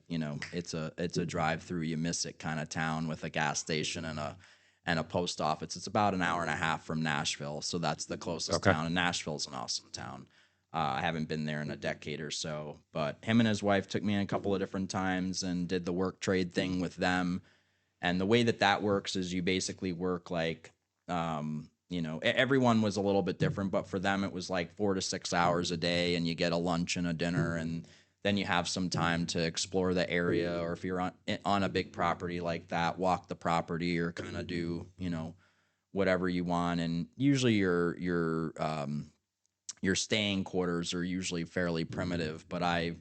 drive through, you miss it kind of town with a gas station and a post office. It's about an hour and a half from Nashville, so that's the closest town, and Nashville's an awesome town. I haven't been there in a decade or so, but him and his wife took me in a couple of different times and did the work trade thing with them. And the way that works is you basically work like, everyone was a little bit different, but for them, it was like 4 to 6 hours a day and you get a lunch and a dinner. And then you have some time to explore the area. Or if you're on a big property like that, walk the property or kind of do, whatever you want. And usually your staying quarters are usually fairly primitive, but I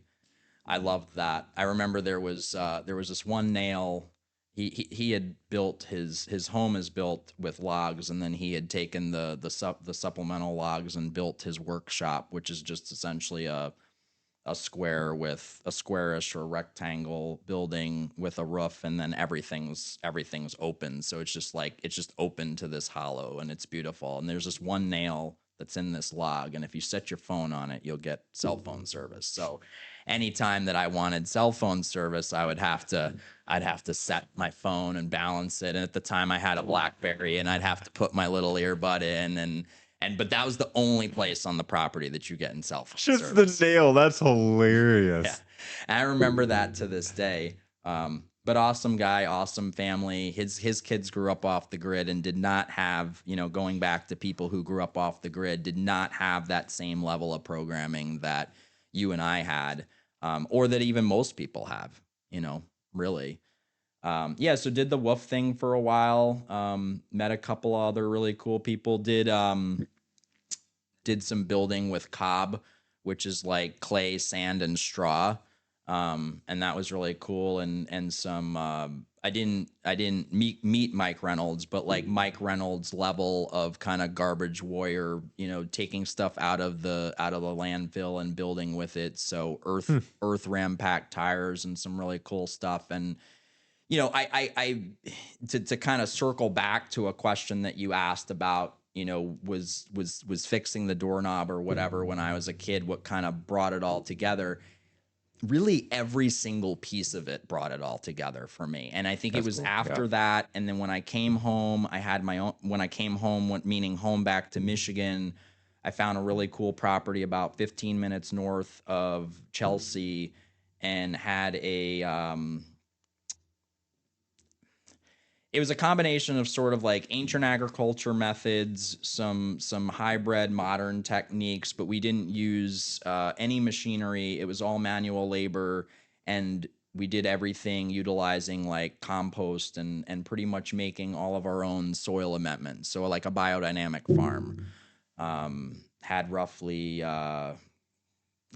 loved that. I remember there was this one nail. He had built his home is built with logs, and then he had taken the supplemental logs and built his workshop, which is just essentially a square with a squarish or rectangle building with a roof, and then everything's open. So it's just open to this hollow, and it's beautiful. And there's this one nail that's in this log. And if you set your phone on it, you'll get cell phone service. So anytime that I wanted cell phone service, I'd have to set my phone and balance it. And at the time I had a BlackBerry, and I'd have to put my little earbud in, but that was the only place on the property that you get in cell phone Just service. the nail. That's hilarious. Yeah. And I remember that to this day. But awesome guy, awesome family. His kids grew up off the grid and did not have, going back to people who grew up off the grid, did not have that same level of programming that you and I had, or that even most people have, really. Yeah, so did the woof thing for a while. Met a couple other really cool people. Did some building with cob, which is like clay, sand, and straw. And that was really cool. And some I didn't meet Mike Reynolds, but like Mike Reynolds level of kind of garbage warrior, taking stuff out of the landfill and building with it. So earth ram packed tires and some really cool stuff. And I to kind of circle back to a question that you asked about, was fixing the doorknob or whatever when I was a kid, what kind of brought it all together. Really, every single piece of it brought it all together for me. And I think it was cool. After that, and then when I came home, I had my own. When I came home, meaning home back to Michigan, I found a really cool property about 15 minutes north of Chelsea, and had it was a combination of sort of like ancient agriculture methods, some hybrid modern techniques, but we didn't use any machinery. It was all manual labor, and we did everything utilizing like compost and pretty much making all of our own soil amendments. So like a biodynamic farm. Had roughly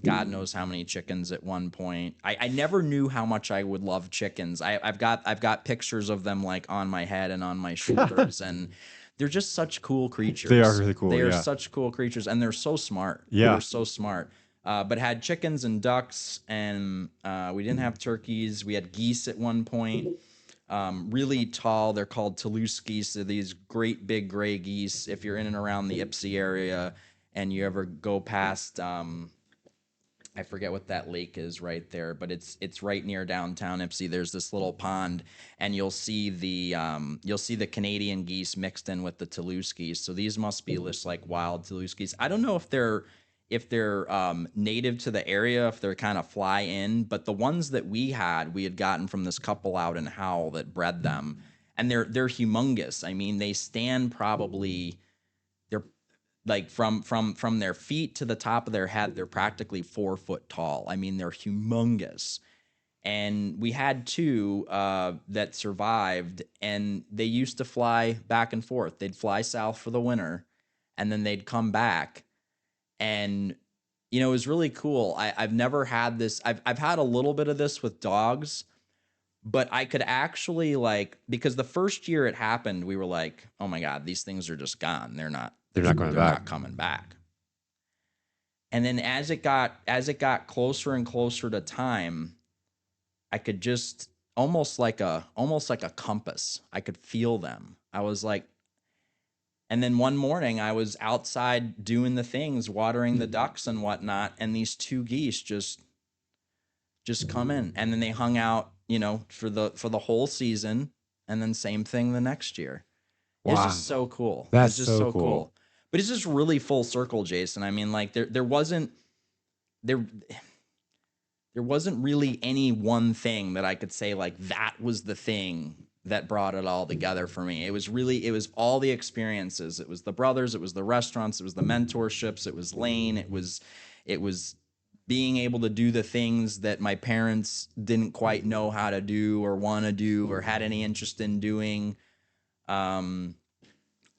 God knows how many chickens at one point. I never knew how much I would love chickens. I've got pictures of them like on my head and on my shoulders, and they're just such cool creatures. They are really cool. They are such cool creatures, and they're so smart. Yeah, they're so smart. But had chickens and ducks, and we didn't have turkeys. We had geese at one point. Really tall. They're called Toulouse geese. They're these great big gray geese. If you're in and around the Ypsi area, and you ever go past. I forget what that lake is right there, but it's right near downtown Ypsi. There's this little pond, and you'll see the Canadian geese mixed in with the Toulouse geese. So these must be just like wild Toulouse geese. I don't know if they're native to the area, if they're kind of fly in, but the ones that we had gotten from this couple out in Howell that bred them, and they're humongous. I mean, they stand probably. Like from their feet to the top of their head, they're practically 4 foot tall. I mean, they're humongous. And we had two that survived, and they used to fly back and forth. They'd fly south for the winter, and then they'd come back. And it was really cool. I've never had this. I've had a little bit of this with dogs, but I could actually because the first year it happened, we were like, oh my God, these things are just gone. They're not coming back. And then as it got closer and closer to time, I could just almost like a compass. I could feel them. I was like, and then one morning I was outside doing the things, watering the ducks and whatnot, and these two geese just come in, and then they hung out, for the whole season, and then same thing the next year. Wow. It's just so cool. That's just so cool. But it's just really full circle, Jason. I mean, like there wasn't really any one thing that I could say like that was the thing that brought it all together for me. It was all the experiences. It was the brothers, it was the restaurants, it was the mentorships, it was Lane, it was being able to do the things that my parents didn't quite know how to do or want to do or had any interest in doing.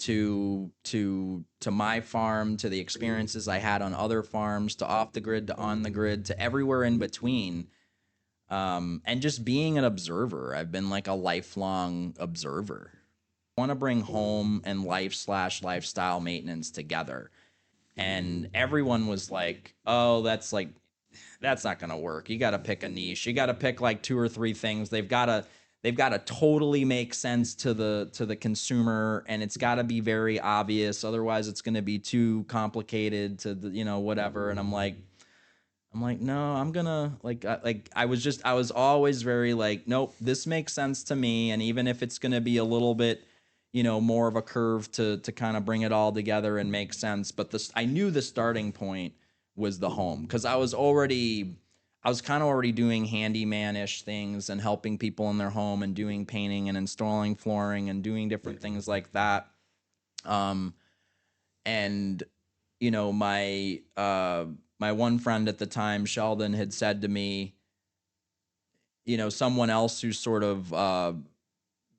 To my farm, to the experiences I had on other farms, to off the grid, to on the grid, to everywhere in between. And just being an observer. I've been like a lifelong observer. I want to bring home and lifestyle maintenance together. And everyone was like, oh, that's not going to work. You got to pick a niche. You got to pick like 2 or 3 things. They've got they've got to totally make sense to the consumer, and it's got to be very obvious, otherwise it's going to be too complicated to the, whatever. And I'm like, no, I'm gonna I was always very like, nope, this makes sense to me. And even if it's gonna be a little bit, more of a curve to kind of bring it all together and make sense. But I knew the starting point was the home, because I was kind of already doing handyman-ish things and helping people in their home and doing painting and installing flooring and doing different things like that. And my one friend at the time, Sheldon, had said to me, someone else who sort of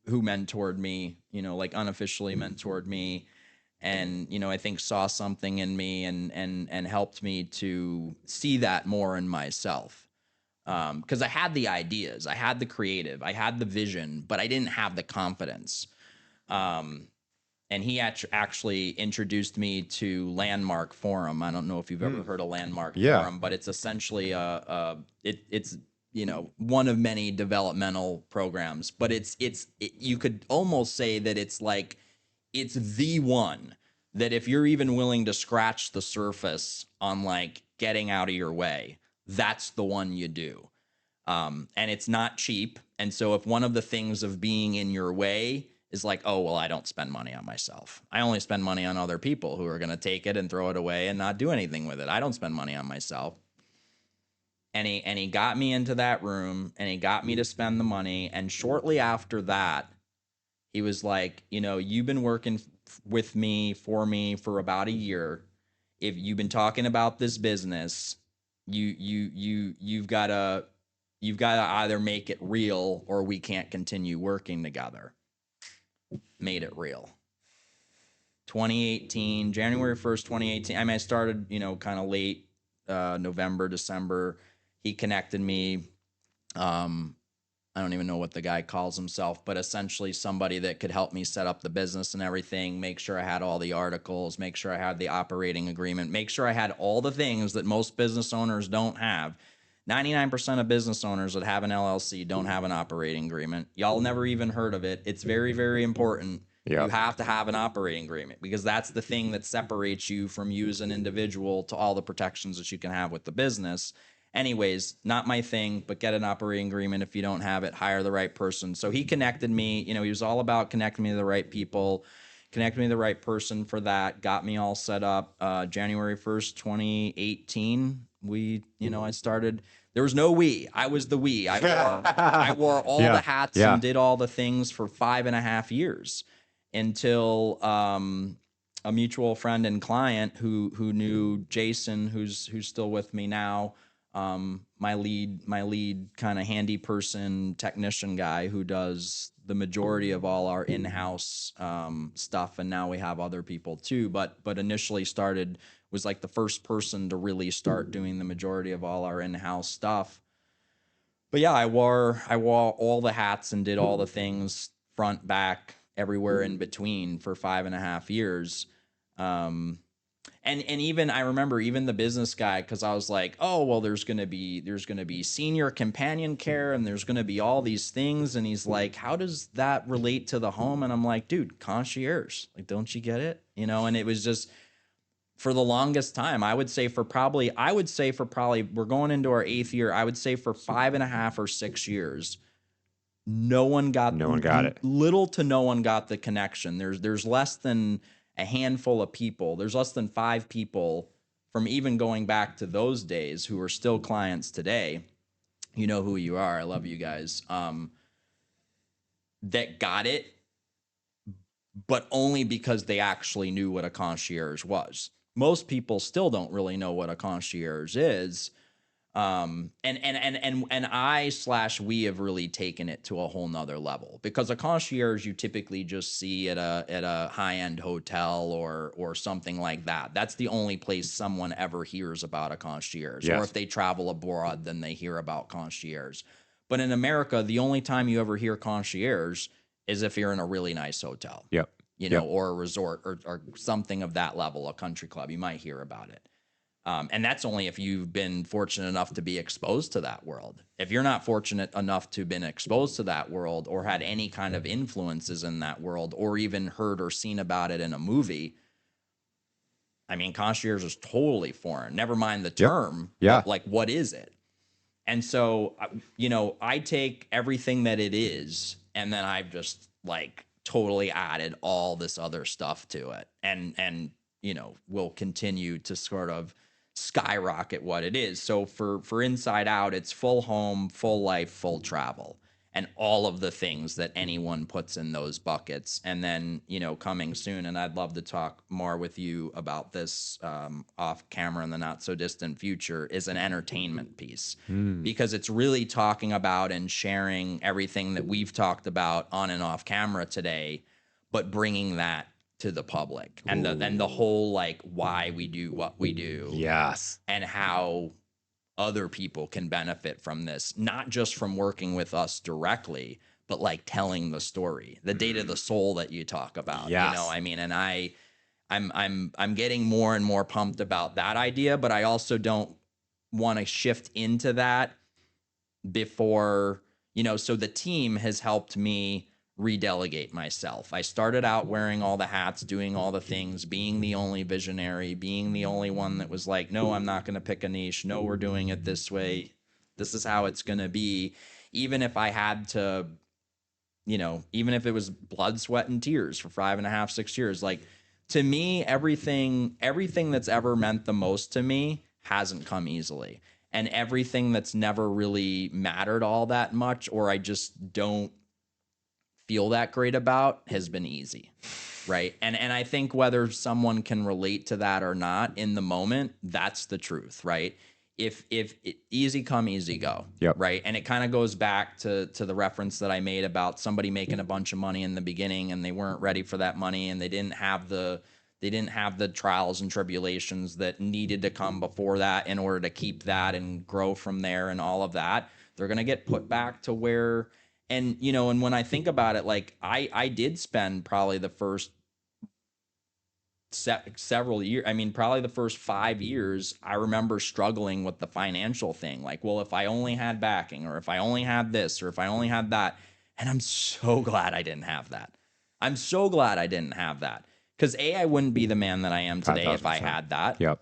who mentored me, like unofficially mentored me, and I think saw something in me and helped me to see that more in myself. Because I had the ideas, I had the creative, I had the vision, but I didn't have the confidence. And he actually introduced me to Landmark Forum. I don't know if you've ever heard of Landmark Forum, but it's essentially it's one of many developmental programs. But you could almost say that it's the one that, if you're even willing to scratch the surface on like getting out of your way, that's the one you do. And it's not cheap. And so if one of the things of being in your way is like, oh, well, I don't spend money on myself, I only spend money on other people who are going to take it and throw it away and not do anything with it. I don't spend money on myself. And he got me into that room, and he got me to spend the money. And shortly after that, he was like, you've been working with me for about a year. If you've been talking about this business, you've got to either make it real or we can't continue working together. Made it real. 2018, January 1st, 2018. I mean, I started, kind of late November, December. He connected me. I don't even know what the guy calls himself, but essentially somebody that could help me set up the business and everything, make sure I had all the articles, make sure I had the operating agreement, make sure I had all the things that most business owners don't have. 99% of business owners that have an LLC don't have an operating agreement. Y'all never even heard of it. It's very, very important. Yep. You have to have an operating agreement, because that's the thing that separates you from you as an individual to all the protections that you can have with the business. Anyways, not my thing, but get an operating agreement. If you don't have it, hire the right person. So he connected me. He was all about connecting me to the right people, connected me to the right person for that, got me all set up. January 1st, 2018, I started. There was no we. I was the we. I wore all the hats and did all the things for 5.5 years until a mutual friend and client who knew Jason, who's still with me now. My lead kind of handy person, technician guy who does the majority of all our in-house stuff, and now we have other people too. But initially was like the first person to really start doing the majority of all our in-house stuff. But yeah, I wore all the hats and did all the things, front, back, everywhere in between, for 5.5 years. And even I remember even the business guy, because I was like, oh, well, there's gonna be senior companion care, and there's gonna be all these things, and he's like, how does that relate to the home? And I'm like, dude, concierge, like, don't you get it? And it was just, for the longest time, I would say for probably we're going into our 8th year. I would say for 5.5 or 6 years, no one got it. Little to no one got the connection. There's less than a handful of people. There's less than 5 people from even going back to those days who are still clients today. You know who you are. I love you guys. That got it, but only because they actually knew what a concierge was. Most people still don't really know what a concierge is. And we have really taken it to a whole nother level, because a concierge you typically just see at a high-end hotel or something like that. That's the only place someone ever hears about a concierge. Yes. Or if they travel abroad, then they hear about concierge. But in America, the only time you ever hear concierge is if you're in a really nice hotel. Yep. Or a resort or something of that level, a country club. You might hear about it. And that's only if you've been fortunate enough to be exposed to that world. If you're not fortunate enough to have been exposed to that world or had any kind of influences in that world or even heard or seen about it in a movie, I mean, concierge is totally foreign. Never mind the Yep. term, Yeah. but like, what is it? And so, I take everything that it is, and then I've just like totally added all this other stuff to it, and will continue to sort of skyrocket what it is. So for Inside Out, it's full home, full life, full travel, and all of the things that anyone puts in those buckets. And then, coming soon, and I'd love to talk more with you about this off camera in the not so distant future, is an entertainment piece. Because it's really talking about and sharing everything that we've talked about on and off camera today, but bringing that to the public and the whole like why we do what we do. Yes. And how other people can benefit from this, not just from working with us directly, but like telling the story, the date of the soul that you talk about. Yes. I mean, and I'm getting more and more pumped about that idea, but I also don't want to shift into that before, so the team has helped me redelegate myself. I started out wearing all the hats, doing all the things, being the only visionary, being the only one that was like, no, I'm not going to pick a niche. No, we're doing it this way. This is how it's going to be. Even if I had to, even if it was blood, sweat, and tears for 5.5, 6 years, like to me, everything that's ever meant the most to me hasn't come easily. And everything that's never really mattered all that much, or I just don't feel that great about, has been easy. Right. And I think whether someone can relate to that or not in the moment, that's the truth. Right. If easy come, easy go. Yep. Right. And it kind of goes back to the reference that I made about somebody making a bunch of money in the beginning and they weren't ready for that money and they didn't have the trials and tribulations that needed to come before that in order to keep that and grow from there and all of that. They're going to get put back to where, and when I think about it, like I did spend probably the first several years, I mean, probably the first 5 years, I remember struggling with the financial thing. Like, well, if I only had backing, or if I only had this, or if I only had that. And I'm so glad I didn't have that. I'm so glad I didn't have that. Because A, I wouldn't be the man that I am today if I had that. Yep.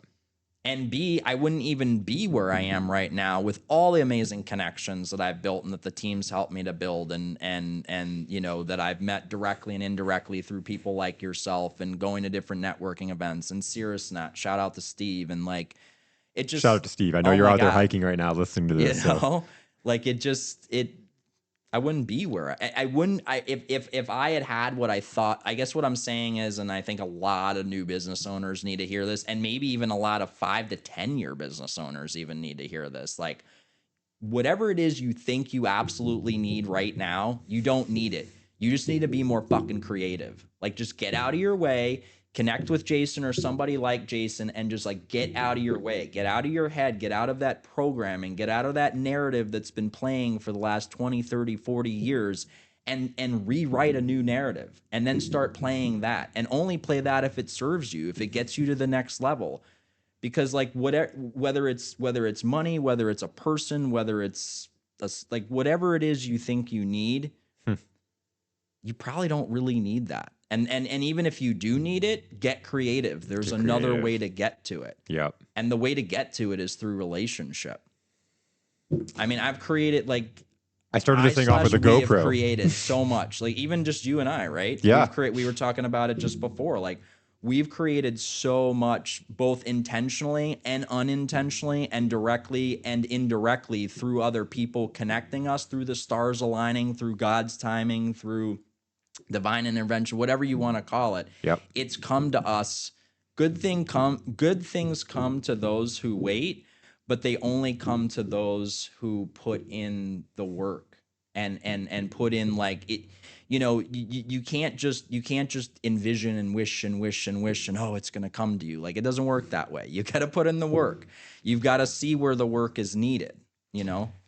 And B, I wouldn't even be where I am right now with all the amazing connections that I've built and that the team's helped me to build and that I've met directly and indirectly through people like yourself and going to different networking events and CirrusNet. Shout out to Steve. And like, it just... Shout out to Steve. I know you're out there hiking right now listening to this. Like I wouldn't be where I wouldn't. If I had what I thought, I guess what I'm saying is, and I think a lot of new business owners need to hear this, and maybe even a lot of 5 to 10 year business owners even need to hear this. Like, whatever it is you think you absolutely need right now, you don't need it. You just need to be more fucking creative. Like, just get out of your way. Connect with Jason or somebody like Jason and just like get out of your way, get out of your head, get out of that programming, get out of that narrative that's been playing for the last 20, 30, 40 years and rewrite a new narrative and then start playing that and only play that if it serves you, if it gets you to the next level. Because like whether it's money, whether it's a person, whether it's like whatever it is you think you need, you probably don't really need that. And even if you do need it, get creative. There's another way to get to it. Yep. And the way to get to it is through relationship. I mean, I've created like... I started this thing off with a GoPro. We have created so much. Like even just you and I, right? Yeah. We were talking about it just before. Like we've created so much, both intentionally and unintentionally and directly and indirectly through other people connecting us, through the stars aligning, through God's timing, through divine intervention, whatever you want to call it. Yep. It's come to us. Good things come to those who wait, but they only come to those who put in the work and put in like it. You can't just envision and wish and wish and wish and oh, it's going to come to you. Like it doesn't work that way. You got to put in the work. You've got to see where the work is needed,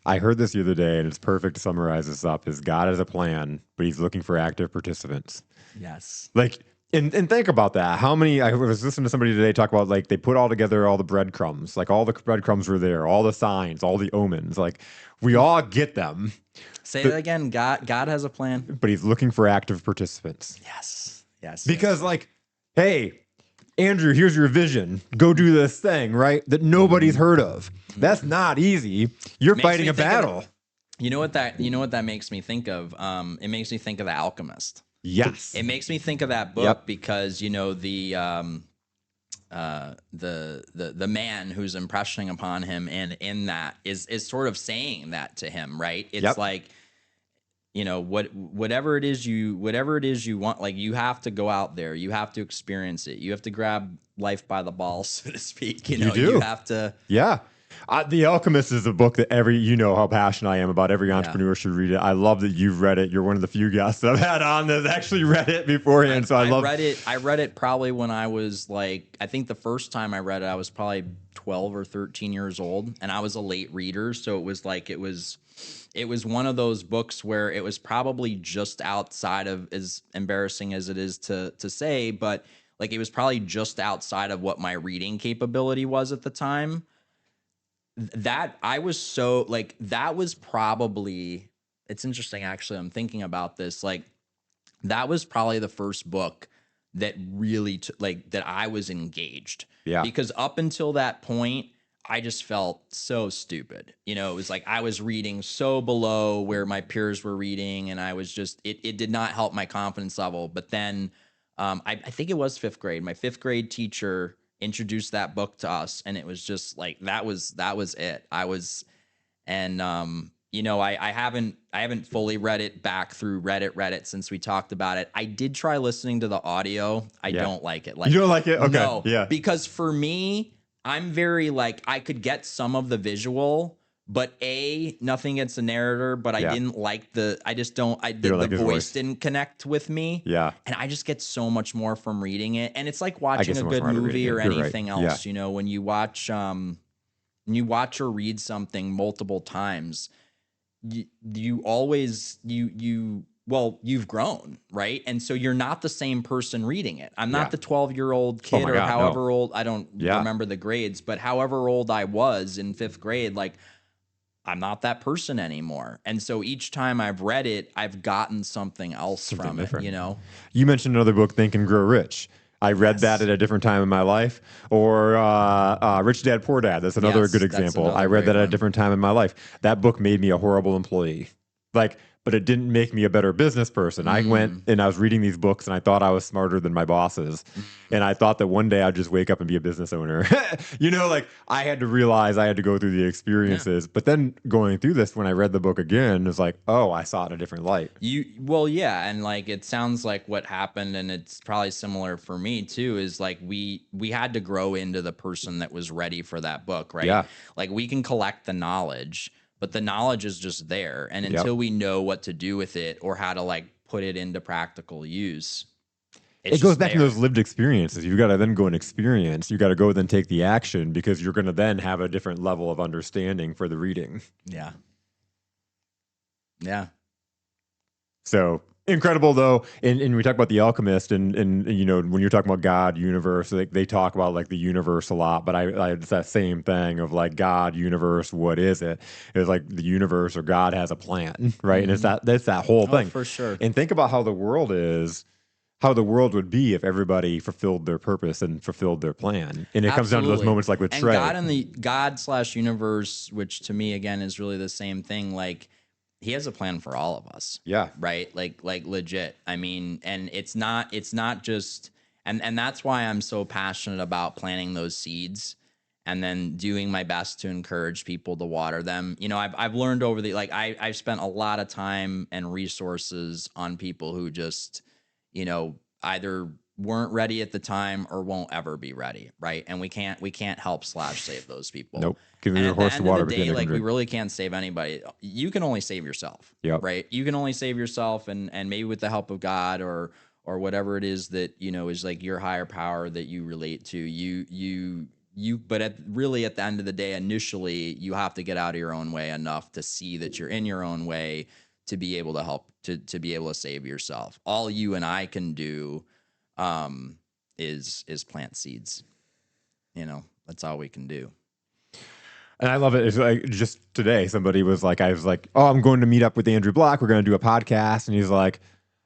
I heard this the other day, and it's perfect to summarize this up, is God has a plan, but he's looking for active participants. Yes. Like, And think about that. How many? I was listening to somebody today talk about like they put all together all the breadcrumbs, like all the breadcrumbs were there, all the signs, all the omens. Like we all get them, Say but that again. God has a plan. He's looking for active participants. Yes. Yes. Because like, hey, Andrew, here's your vision. Go do this thing, right? That nobody's heard of. That's not easy. You're fighting a battle. You know what that makes me think of? It makes me think of The Alchemist. Yes. It makes me think of that book because, you know, the man who's impressing upon him and in that is sort of saying that to him, right? It's like, you know, whatever it is you want, like you have to go out there, you have to experience it, you have to grab life by the balls, so to speak. You do. You have to. Yeah. The Alchemist is a book that you know how passionate I am about. Every entrepreneur should read it. I love that you've read it. You're one of the few guests that I've had on that's actually read it beforehand. I read it. I read it probably when I was like, I think the first time I read it, I was probably 12 or 13 years old, and I was a late reader. So it was like, it was one of those books where it was probably just outside of, as embarrassing as it is to say, but like it was probably just outside of what my reading capability was at the time. That I was so like, that was probably, it's interesting actually, I'm thinking about this, like that was probably the first book that really that I was engaged. Yeah. Because up until that point, I just felt so stupid. You know, it was like I was reading so below where my peers were reading, and I was just, it did not help my confidence level. But then I think it was fifth grade. My fifth grade teacher introduced that book to us, and it was just like that was it. You know, I haven't fully read it back through Reddit since we talked about it. I did try listening to the audio. I don't like it. Like, you don't like it? Okay. No, yeah. Because for me, I'm very like, I could get some of the visual, but nothing against the narrator, but I didn't like the voice didn't connect with me. Yeah. And I just get so much more from reading it. And it's like watching a good movie or anything else, you know, when you watch or read something multiple times, you've grown, right? And so you're not the same person reading it. I'm not the 12-year-old kid or however old, I don't remember the grades, but however old I was in fifth grade, like I'm not that person anymore. And so each time I've read it, I've gotten something else from different. It, you know? You mentioned another book, Think and Grow Rich. I read that at a different time in my life. Or Rich Dad, Poor Dad. That's another good example. I read that at a different time in my life. That book made me a horrible employee. But it didn't make me a better business person. I went and I was reading these books and I thought I was smarter than my bosses. And I thought that one day I'd just wake up and be a business owner. You know, like I had to realize I had to go through the experiences. But then going through this, when I read the book again, it was like, oh, I saw it in a different light. And like it sounds like what happened, and it's probably similar for me too, is like we had to grow into the person that was ready for that book, right? Yeah. Like we can collect the knowledge, but the knowledge is just there. And until we know what to do with it or how to like put it into practical use, it goes back to those lived experiences. You've got to then go and experience. You got to go then take the action, because you're going to then have a different level of understanding for the reading. Yeah. Yeah. So incredible though. And we talk about The Alchemist and you know, when you're talking about God, universe, like they talk about like the universe a lot, but I it's that same thing of like God, universe, what is it? It's like the universe or God has a plan, right? And that's that whole thing. For sure. And think about how the world would be if everybody fulfilled their purpose and fulfilled their plan. And it comes down to those moments like with Trey. God and the God/universe, which to me again is really the same thing, like he has a plan for all of us. Yeah. Right? Like legit. I mean, and it's not just, and that's why I'm so passionate about planting those seeds and then doing my best to encourage people to water them. You know, I've learned over I've spent a lot of time and resources on people who just, you know, either weren't ready at the time or won't ever be ready. Right. And we can't help /save those people. Nope. Give me a horse to water. At the end of the day, like we really can't save anybody. You can only save yourself. Yep. Right. You can only save yourself, and maybe with the help of God or whatever it is that, you know, is like your higher power that you relate to. But at the end of the day, initially you have to get out of your own way enough to see that you're in your own way to be able to help to be able to save yourself. All you and I can do is plant seeds. That's all we can do. And I love it. It's like just today, somebody was like, I was like, oh, I'm going to meet up with Andrew Black. We're going to do a podcast. And he's like,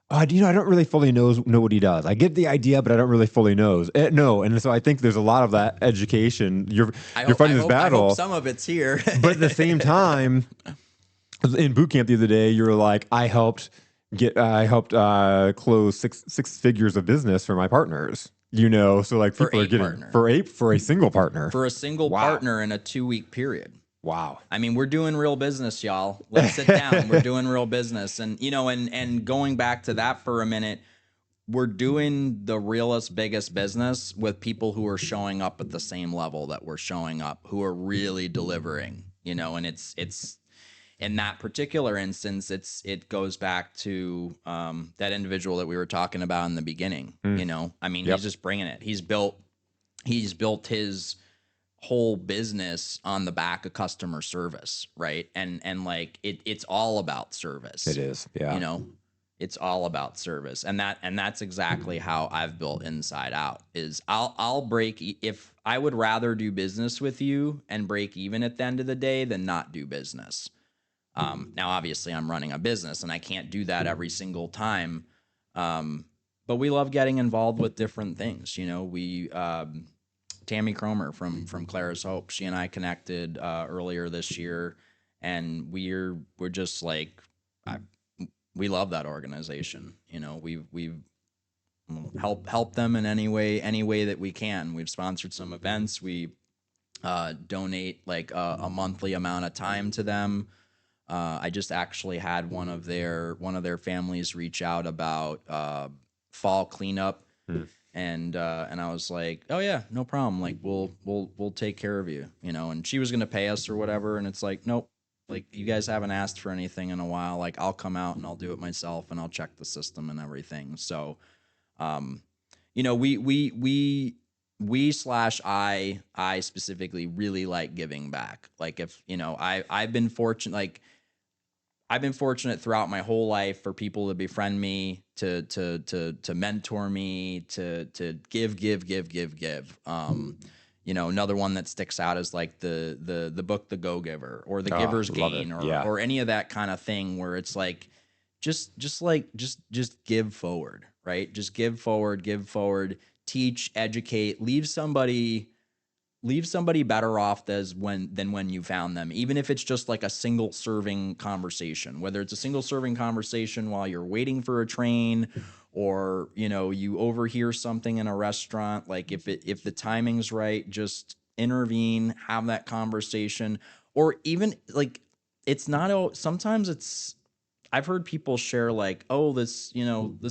I don't really fully know what he does. I get the idea, but I don't really fully know. And so I think there's a lot of that education. You're fighting this battle. I hope some of it's here. But at the same time, in boot camp the other day, you were like, I helped close six figures of business for my partners. So like people are getting for a single partner. For a single partner in a 2-week period. Wow. I mean, we're doing real business, y'all. Let's sit down. We're doing real business. And, and going back to that for a minute, we're doing the realest, biggest business with people who are showing up at the same level that we're showing up, who are really delivering, and it's in that particular instance, it goes back to that individual that we were talking about in the beginning. I mean, he's just bringing it. He's built his whole business on the back of customer service, right? And like it's all about service. It is, yeah. It's all about service, and that's exactly how I've built Inside Out. Is I'll break if I would rather do business with you and break even at the end of the day than not do business. Now, obviously, I'm running a business and I can't do that every single time. But we love getting involved with different things. We Tammy Cromer from Clara's Hope, she and I connected earlier this year, and we're just like we love that organization. We've helped them in any way that we can. We've sponsored some events. We donate like a monthly amount of time to them. I just actually had one of their families reach out about fall cleanup, and I was like, oh yeah, no problem. Like we'll take care of you, And she was gonna pay us or whatever, and it's like, nope. Like you guys haven't asked for anything in a while. Like I'll come out and I'll do it myself and I'll check the system and everything. So, I specifically really like giving back. Like if I've been fortunate. Like I've been fortunate throughout my whole life for people to befriend me, to mentor me, to give. Another one that sticks out is like the book The Go-Giver or The Giver's Gain or any of that kind of thing where it's like just give forward, right? Just give forward, teach, educate, leave somebody better off than when you found them, even if it's just like a single serving conversation, whether it's a single serving conversation while you're waiting for a train or, you overhear something in a restaurant. Like if the timing's right, just intervene, have that conversation. Or even like, sometimes I've heard people share like, oh, this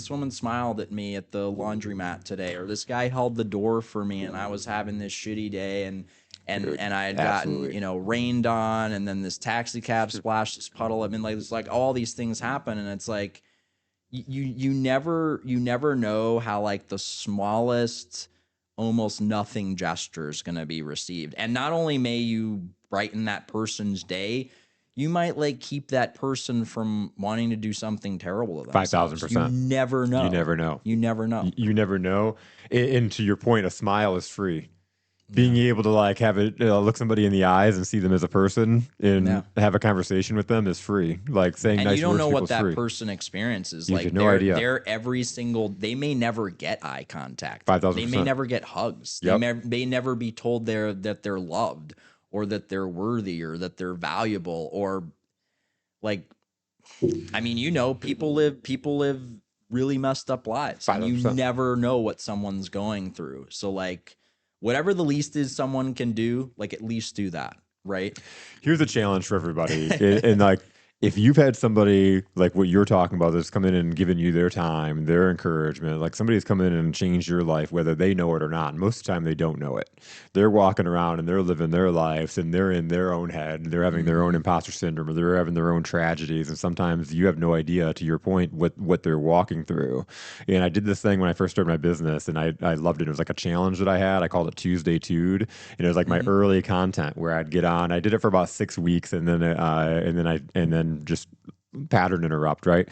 woman smiled at me at the laundromat today, or this guy held the door for me and I was having this shitty day and I had gotten, rained on, and then this taxi cab splashed this puddle. I mean, like, it's like all these things happen, and it's like you never know how like the smallest, almost nothing gesture is going to be received. And not only may you brighten that person's day, you might like keep that person from wanting to do something terrible to themselves. 5,000%. You never know. You never know. You never know. You never know. And to your point, a smile is free. Being able to like have it look somebody in the eyes and see them as a person and have a conversation with them is free. Like saying and nice words. And you don't know what that free. Person experiences. You like have no idea. They're every single. They may never get eye contact. 5,000%. They may never get hugs. Yep. They may never be told that they're loved or that they're worthy or that they're valuable or like. I mean, people live really messed up lives. 500%. And you never know what someone's going through. So like. Whatever the least is someone can do, like at least do that, right? Here's a challenge for everybody. And like, if you've had somebody like what you're talking about that's come in and given you their time, their encouragement, like somebody's come in and changed your life, whether they know it or not. And most of the time they don't know it. They're walking around and they're living their lives and they're in their own head. They're having their own imposter syndrome or they're having their own tragedies. And sometimes you have no idea, to your point, what they're walking through. And I did this thing when I first started my business and I loved it. It was like a challenge that I had. I called it Tuesday Tude. And it was like my early content where I'd get on. I did it for about 6 weeks and then just pattern interrupt, right?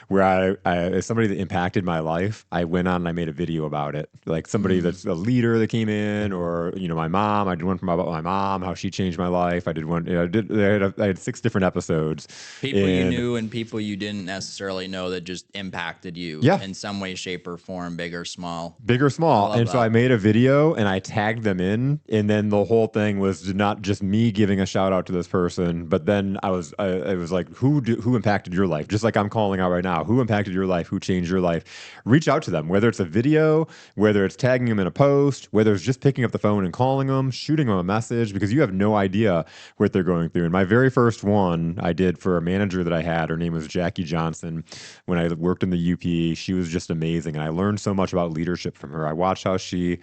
Where as somebody that impacted my life, I went on and I made a video about it. Like somebody Mm. that's a leader that came in, or my mom. I did one from about my mom, how she changed my life. I did one. I had 6 different episodes, People you and knew and people you didn't necessarily know that just impacted you yeah, in some way, shape, or form, big or small. big or I small. love And so I that. made a video and I tagged them in. And then the whole thing was not just me giving a shout out to this person, but then I was like, who impacted your life? Just like I'm calling out right now, who impacted your life? Who changed your life? Reach out to them, whether it's a video, whether it's tagging them in a post, whether it's just picking up the phone and calling them, shooting them a message, because you have no idea what they're going through. And my very first one I did for a manager that I had, her name was Jackie Johnson. When I worked in the UP, she was just amazing. And I learned so much about leadership from her. I watched how she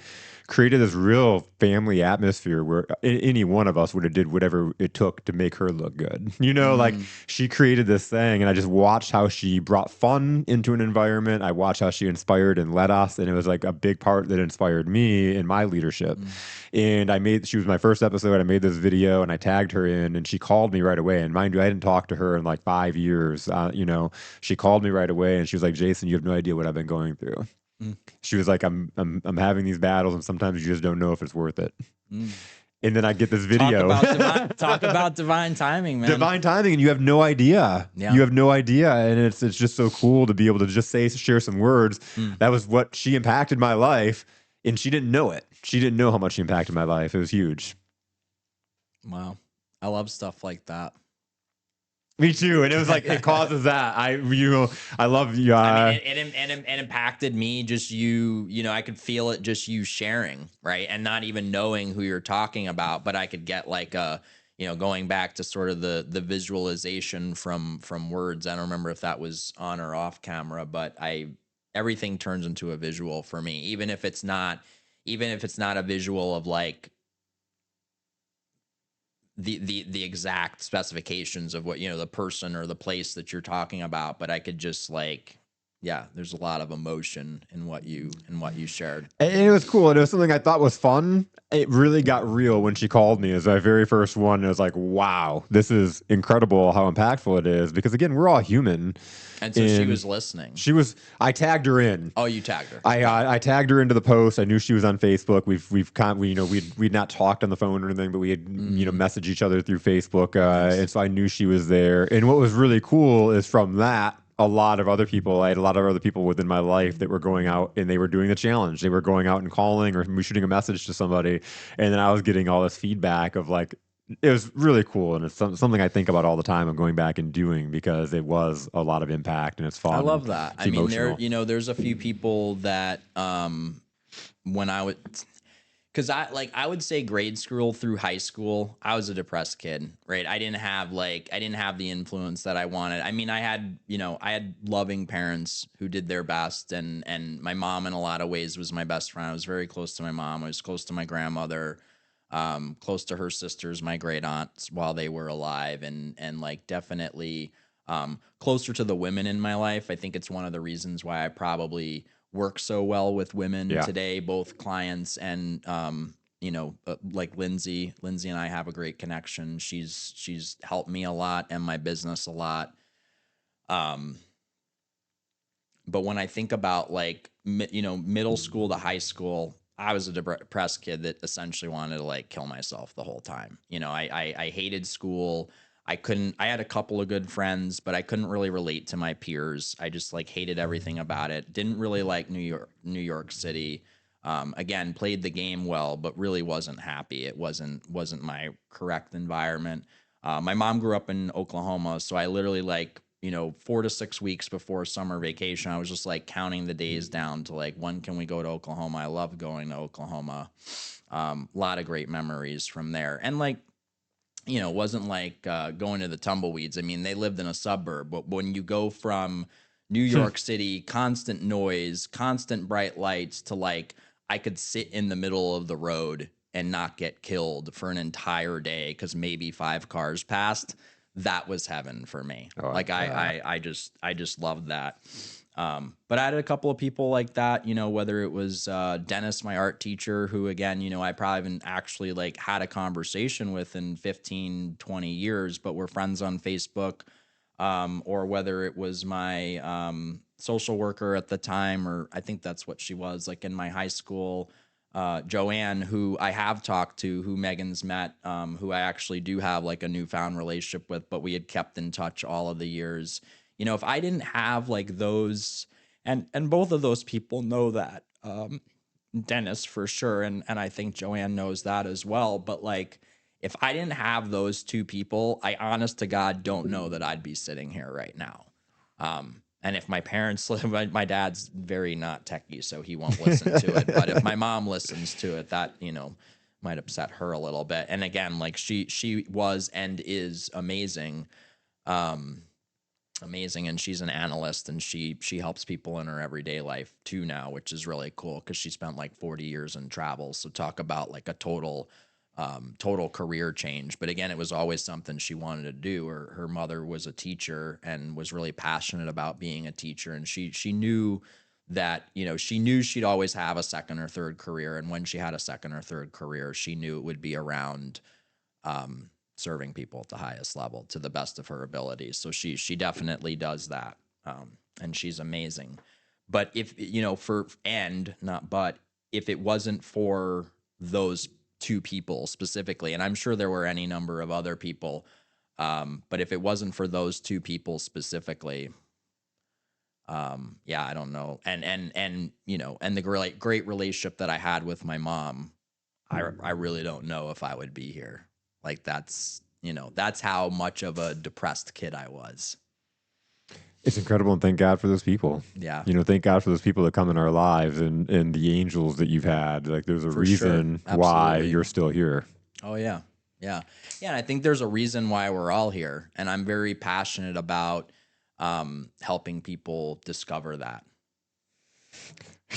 created this real family atmosphere where any one of us would have did whatever it took to make her look good. Like Mm, she created this thing, and I just watched how she brought fun into an environment. I watched how she inspired and led us, and it was like a big part that inspired me in my leadership. mm. And she was my first episode. I made this video and I tagged her in, and she called me right away. And mind you, I didn't talk to her in like 5 years. She called me right away and she was like, Jason, you have no idea what I've been going through. Mm, She was like, I'm having these battles, and sometimes you just don't know if it's worth it. mm. And then I get this Talk video. about divine timing, man. Divine timing, and you have no idea. Yeah. You have no idea, and it's just so cool to be able to just share some words. Mm. That was what she impacted my life, and she didn't know it. She didn't know how much she impacted my life. It was huge. Wow. I love stuff like that. Me too. And it was like it causes that. I love you. I mean, it impacted me. Just I could feel it. Just you sharing, right, and not even knowing who you're talking about, but I could get like going back to sort of the visualization from words. I don't remember if that was on or off camera, but everything turns into a visual for me, even if it's not a visual of like the exact specifications of what the person or the place that you're talking about, but I could just there's a lot of emotion in what you shared. And it was cool. And it was something I thought was fun. It really got real when she called me. It was my very first one. And it was like, wow, this is incredible how impactful it is. Because again, we're all human. And so she was listening. I tagged her in. Oh, you tagged her. I tagged her into the post. I knew she was on Facebook. We'd not talked on the phone or anything, but we had messaged each other through Facebook. Nice. And so I knew she was there. And what was really cool is from that, I had a lot of other people within my life that were going out and they were doing the challenge. They were going out and calling or shooting a message to somebody. And then I was getting all this feedback of like, it was really cool. And it's something I think about all the time of going back and doing, because it was a lot of impact and it's fun. I love that. It's I mean, emotional. there's a few people that when I would, because I would say grade school through high school, I was a depressed kid, right? I didn't have the influence that I wanted. I mean, I had loving parents who did their best, and my mom in a lot of ways was my best friend. I was very close to my mom. I was close to my grandmother, close to her sisters, my great aunts while they were alive, and like definitely closer to the women in my life. I think it's one of the reasons why I probably work so well with women today, both clients and like Lindsay and I have a great connection. She's helped me a lot and my business a lot. But when I think about middle school to high school, I was a depressed kid that essentially wanted to like kill myself the whole time. I hated school. I had a couple of good friends, but I couldn't really relate to my peers. I just like hated everything about it. Didn't really like New York City. Again, played the game well, but really wasn't happy. It wasn't my correct environment. My mom grew up in Oklahoma, so I literally 4 to 6 weeks before summer vacation, I was just like counting the days down to like, when can we go to Oklahoma? I love going to Oklahoma. A lot of great memories from there. And it wasn't like going to the tumbleweeds. I mean, they lived in a suburb, but when you go from New York City, constant noise, constant bright lights, to like, I could sit in the middle of the road and not get killed for an entire day because maybe 5 cars passed. That was heaven for me. Oh, I just loved that. But I had a couple of people like that, whether it was Dennis, my art teacher, who again, I probably haven't actually had a conversation with in 15, 20 years, but we're friends on Facebook. or whether it was my social worker at the time, or I think that's what she was, like in my high school, Joanne, who I have talked to, who Megan's met, who I actually do have like a newfound relationship with, but we had kept in touch all of the years. You know, if I didn't have like those, and both of those people know that, Dennis for sure, and I think Joanne knows that as well. But like, if I didn't have those two people, I honest to God don't know that I'd be sitting here right now. And if my parents, my dad's very not techie, so he won't listen to it. But if my mom listens to it, that, you know, might upset her a little bit. And again, like she was and is amazing. Amazing, and she's an analyst, and she helps people in her everyday life too now, which is really cool because she spent like 40 years in travel. So talk about like a total career change. But again, it was always something she wanted to do. Her mother was a teacher and was really passionate about being a teacher, and she knew that, you know, she knew she'd always have a second or third career, and when she had a second or third career, she knew it would be around serving people at the highest level to the best of her abilities. So she definitely does that, and she's amazing. But if, you know, for and not but if it wasn't for those two people specifically, and I'm sure there were any number of other people, but if it wasn't for those two people specifically, yeah, I don't know. And you know, and the great relationship that I had with my mom, I really don't know if I would be here. Like that's, you know, that's how much of a depressed kid I was. It's incredible, and thank God for those people. Yeah, You know, thank God for those people that come in our lives, and the angels that you've had. Like, there's a for sure. reason why Absolutely. you're still here. Oh yeah. Yeah. Yeah. And I think there's a reason why we're all here. And I'm very passionate about helping people discover that.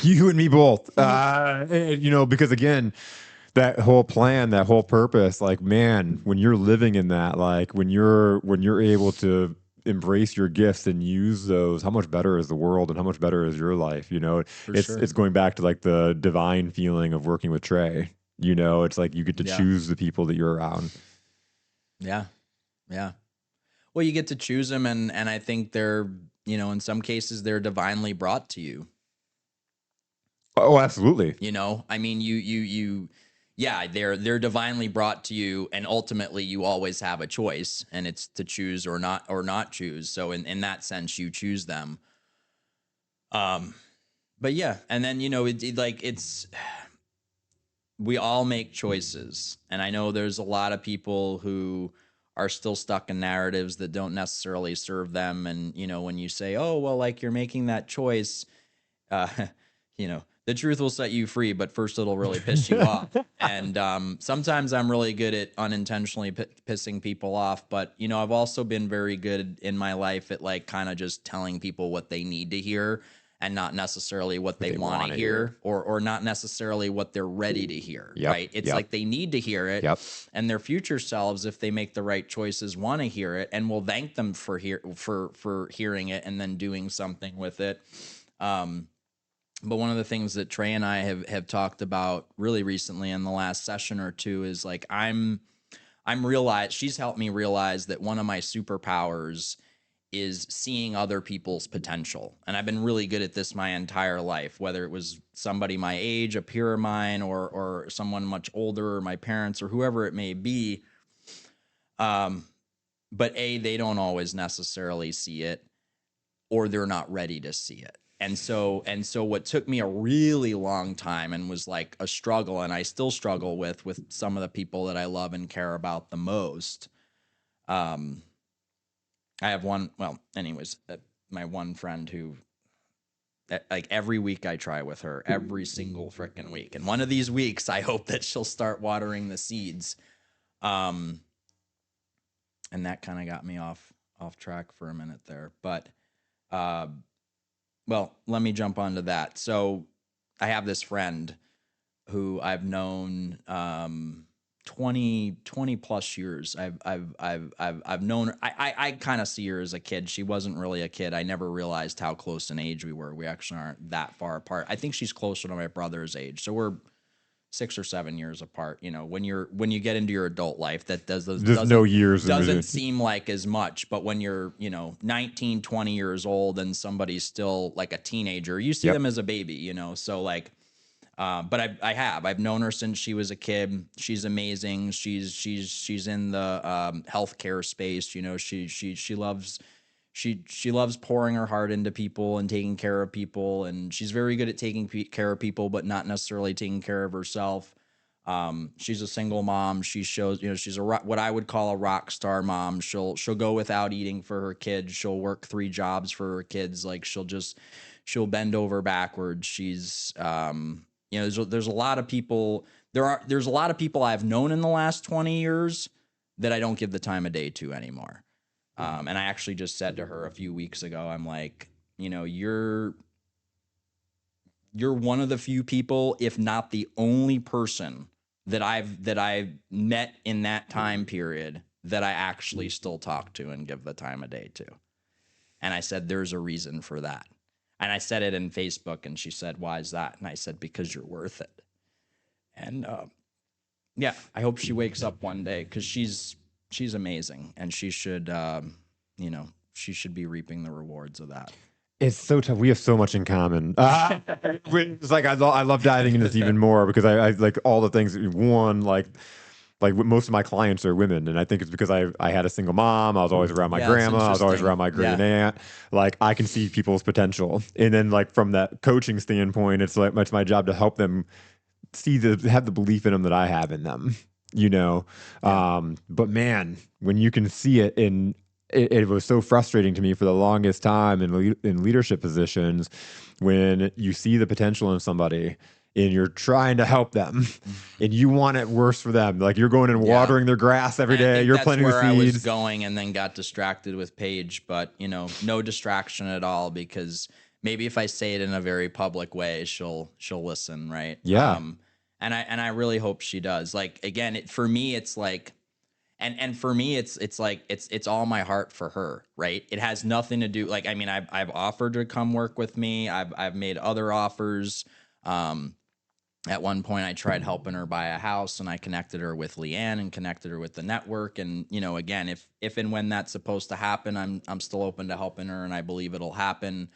You and me both. You know, because again, that whole plan, that whole purpose, like, man, when you're living in that, like when you're able to embrace your gifts and use those, how much better is the world and how much better is your life? You know, For it's sure. it's going back to like the divine feeling of working with Trey. You know, it's like you get to Yeah. choose the people that you're around. Yeah. Yeah. Well, you get to choose them, and I think they're, you know, in some cases they're divinely brought to you. Oh, absolutely. You know, I mean, yeah, they're divinely brought to you, and ultimately you always have a choice, and it's to choose or not choose. So in that sense, you choose them. Um, but yeah, and then, you know, it's we all make choices, and I know there's a lot of people who are still stuck in narratives that don't necessarily serve them. And, you know, when you say, oh well, like, you're making that choice, uh, you know, the truth will set you free, but first it'll really piss you off. And sometimes I'm really good at unintentionally pissing people off, but, you know, I've also been very good in my life at like kind of just telling people what they need to hear, and not necessarily what they want to hear, or not necessarily what they're ready to hear. Yep. Right? It's Yep. like they need to hear it, Yep. and their future selves, if they make the right choices, want to hear it, and will thank them for hearing it and then doing something with it. But one of the things that Trey and I have talked about really recently in the last session or two is like, she's helped me realize that one of my superpowers is seeing other people's potential. And I've been really good at this my entire life, whether it was somebody my age, a peer of mine, or someone much older, or my parents, or whoever it may be. But they don't always necessarily see it, or they're not ready to see it. And so what took me a really long time and was like a struggle, and I still struggle with some of the people that I love and care about the most. I have one, well, anyways, my one friend who, like, every week I try with her, every single freaking week. And one of these weeks I hope that she'll start watering the seeds. And that kind of got me off track for a minute there. But well, let me jump onto that. So I have this friend who I've known 20 plus years. I've known her. I kind of see her as a kid. She wasn't really a kid. I never realized how close in age we were. We actually aren't that far apart. I think she's closer to my brother's age. So we're 6 or 7 years apart. When you get into your adult life, that There's no years in doesn't between. seem like as much. But when you're 19, 20 years old and somebody's still like a teenager, you see Yep. them as a baby. So like, but I've known her since she was a kid. She's amazing. She's in the healthcare space. She loves pouring her heart into people and taking care of people, and she's very good at taking care of people, but not necessarily taking care of herself. She's a single mom. She shows, she's what I would call a rock star mom. She'll go without eating for her kids. She'll work 3 jobs for her kids. Like she'll bend over backwards. She's, there's a lot of people. There's a lot of people I've known in the last 20 years that I don't give the time of day to anymore. And I actually just said to her a few weeks ago, I'm like, you're one of the few people, if not the only person that I've met in that time period that I actually still talk to and give the time of day to. And I said, there's a reason for that. And I said it in Facebook, and she said, why is that? And I said, because you're worth it. And yeah, I hope she wakes up one day, because she's amazing, and she should she should be reaping the rewards of that. It's so tough. We have so much in common. It's like I love diving into this even more, because I like all the things. One, like most of my clients are women, and I think it's because I had a single mom. I was always around my grandma. I was always around my great aunt. Like I can see people's potential, and then like from that coaching standpoint, it's like it's my job to help them have the belief in them that I have in them. But man, when you can see it it was so frustrating to me for the longest time in leadership positions, when you see the potential in somebody and you're trying to help them and you want it worse for them. Like you're going and watering their grass every day. You're planting the seeds. That's where I was going, and then got distracted with Paige, but no distraction at all, because maybe if I say it in a very public way, she'll listen. Right. Yeah. And I really hope she does. Like, again, for me, it's like, and for me, it's like, it's all my heart for her, right? It has nothing to do, like, I mean, I've offered to come work with me. I've made other offers. At one point I tried helping her buy a house, and I connected her with Leanne and connected her with the network. And, again, if and when that's supposed to happen, I'm still open to helping her, and I believe it'll happen.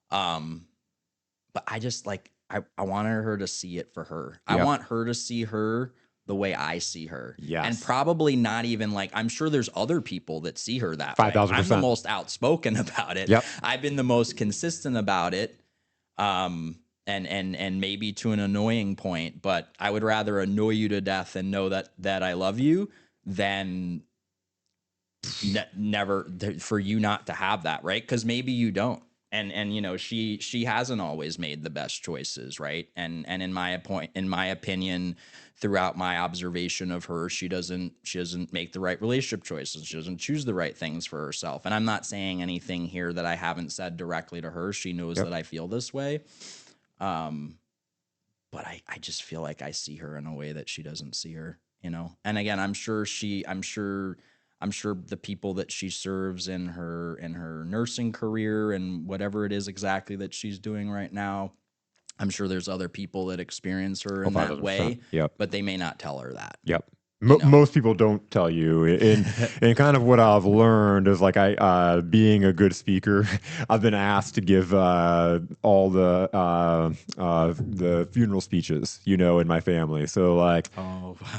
But I just like, I wanted her to see it for her. Yep. I want her to see her the way I see her. Yes. And probably not even like, I'm sure there's other people that see her that 5,000%. way. I'm the most outspoken about it. Yep. I've been the most consistent about it. And maybe to an annoying point, but I would rather annoy you to death and know that I love you than never for you not to have that, right? Because maybe you don't. And she hasn't always made the best choices, right? And in my opinion, throughout my observation of her, she doesn't make the right relationship choices. She doesn't choose the right things for herself. And I'm not saying anything here that I haven't said directly to her. She knows that I feel this way. But I just feel like I see her in a way that she doesn't see her, And again, I'm sure the people that she serves in her nursing career and whatever it is exactly that she's doing right now, I'm sure there's other people that experience her in that way, but they may not tell her that. Yep. Most people don't tell you, and kind of what I've learned is like being a good speaker, I've been asked to give all the funeral speeches, in my family. So like,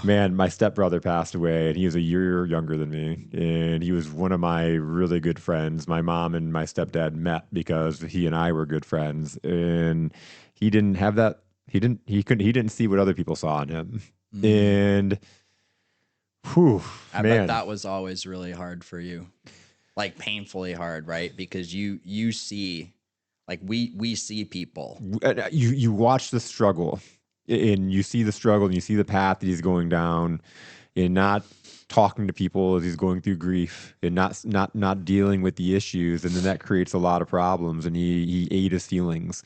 man, my stepbrother passed away, and he was a year younger than me, and he was one of my really good friends. My mom and my stepdad met because he and I were good friends, and he didn't have that. He didn't see what other people saw in him, and. Whew, I bet that was always really hard for you, like painfully hard, right? Because you see, like we see people. You watch the struggle, and you see the struggle, and you see the path that he's going down, and not talking to people as he's going through grief, and not dealing with the issues, and then that creates a lot of problems. And he ate his feelings,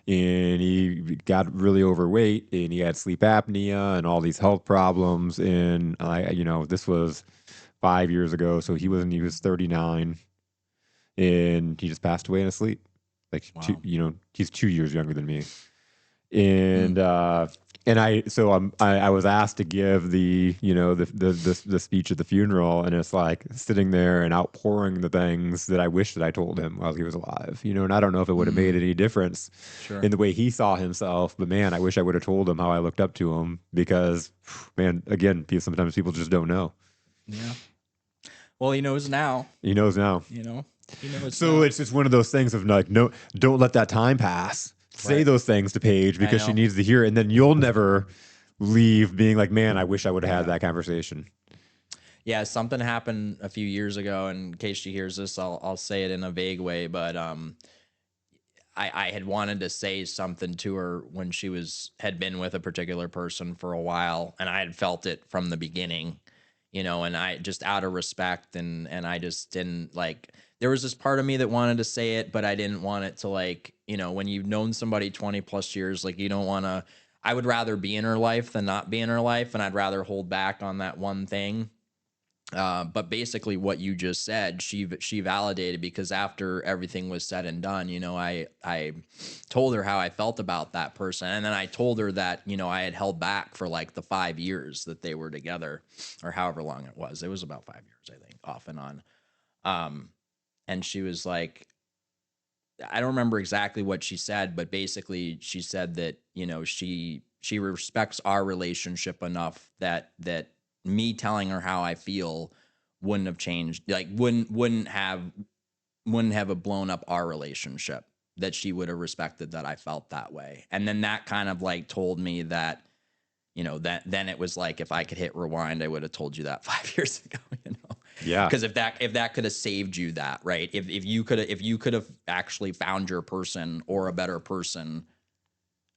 and he got really overweight, and he had sleep apnea and all these health problems. And this was 5 years ago, so he was 39, and he just passed away in his sleep. Like, wow. He's 2 years younger than me. and I was asked to give the the speech at the funeral, and it's like sitting there and outpouring the things that I wish that I told him while he was alive, and I don't know if it would have made any difference Sure. in the way he saw himself, but man, I wish I would have told him how I looked up to him, because man, again, sometimes people just don't know. Yeah. Well, he knows now. He knows now. He knows So now. it's just one of those things of like, no, don't let that time pass. Say Right. those things to Paige because she know. needs to hear it, and then you'll never leave being like, man, I wish I would have had that conversation. Yeah, something happened a few years ago, and in case she hears this, I'll say it in a vague way, but I had wanted to say something to her when she had been with a particular person for a while, and I had felt it from the beginning, and I just, out of respect, and I just didn't, like, there was this part of me that wanted to say it, but I didn't want it to, like, when you've known somebody 20 plus years, like, you don't want to. I would rather be in her life than not be in her life, and I'd rather hold back on that one thing. But basically what you just said, she validated, because after everything was said and done, I told her how I felt about that person. And then I told her that, I had held back for like the 5 years that they were together, or however long it was. It was about 5 years, I think, off and on. And she was like, I don't remember exactly what she said, but basically she said that, she respects our relationship enough that me telling her how I feel wouldn't have changed, like wouldn't have blown up our relationship, that she would have respected that I felt that way. And then that kind of like told me that, that then it was like, if I could hit rewind, I would have told you that 5 years ago, Yeah. Because if that could have saved you that, right? If you could have actually found your person, or a better person,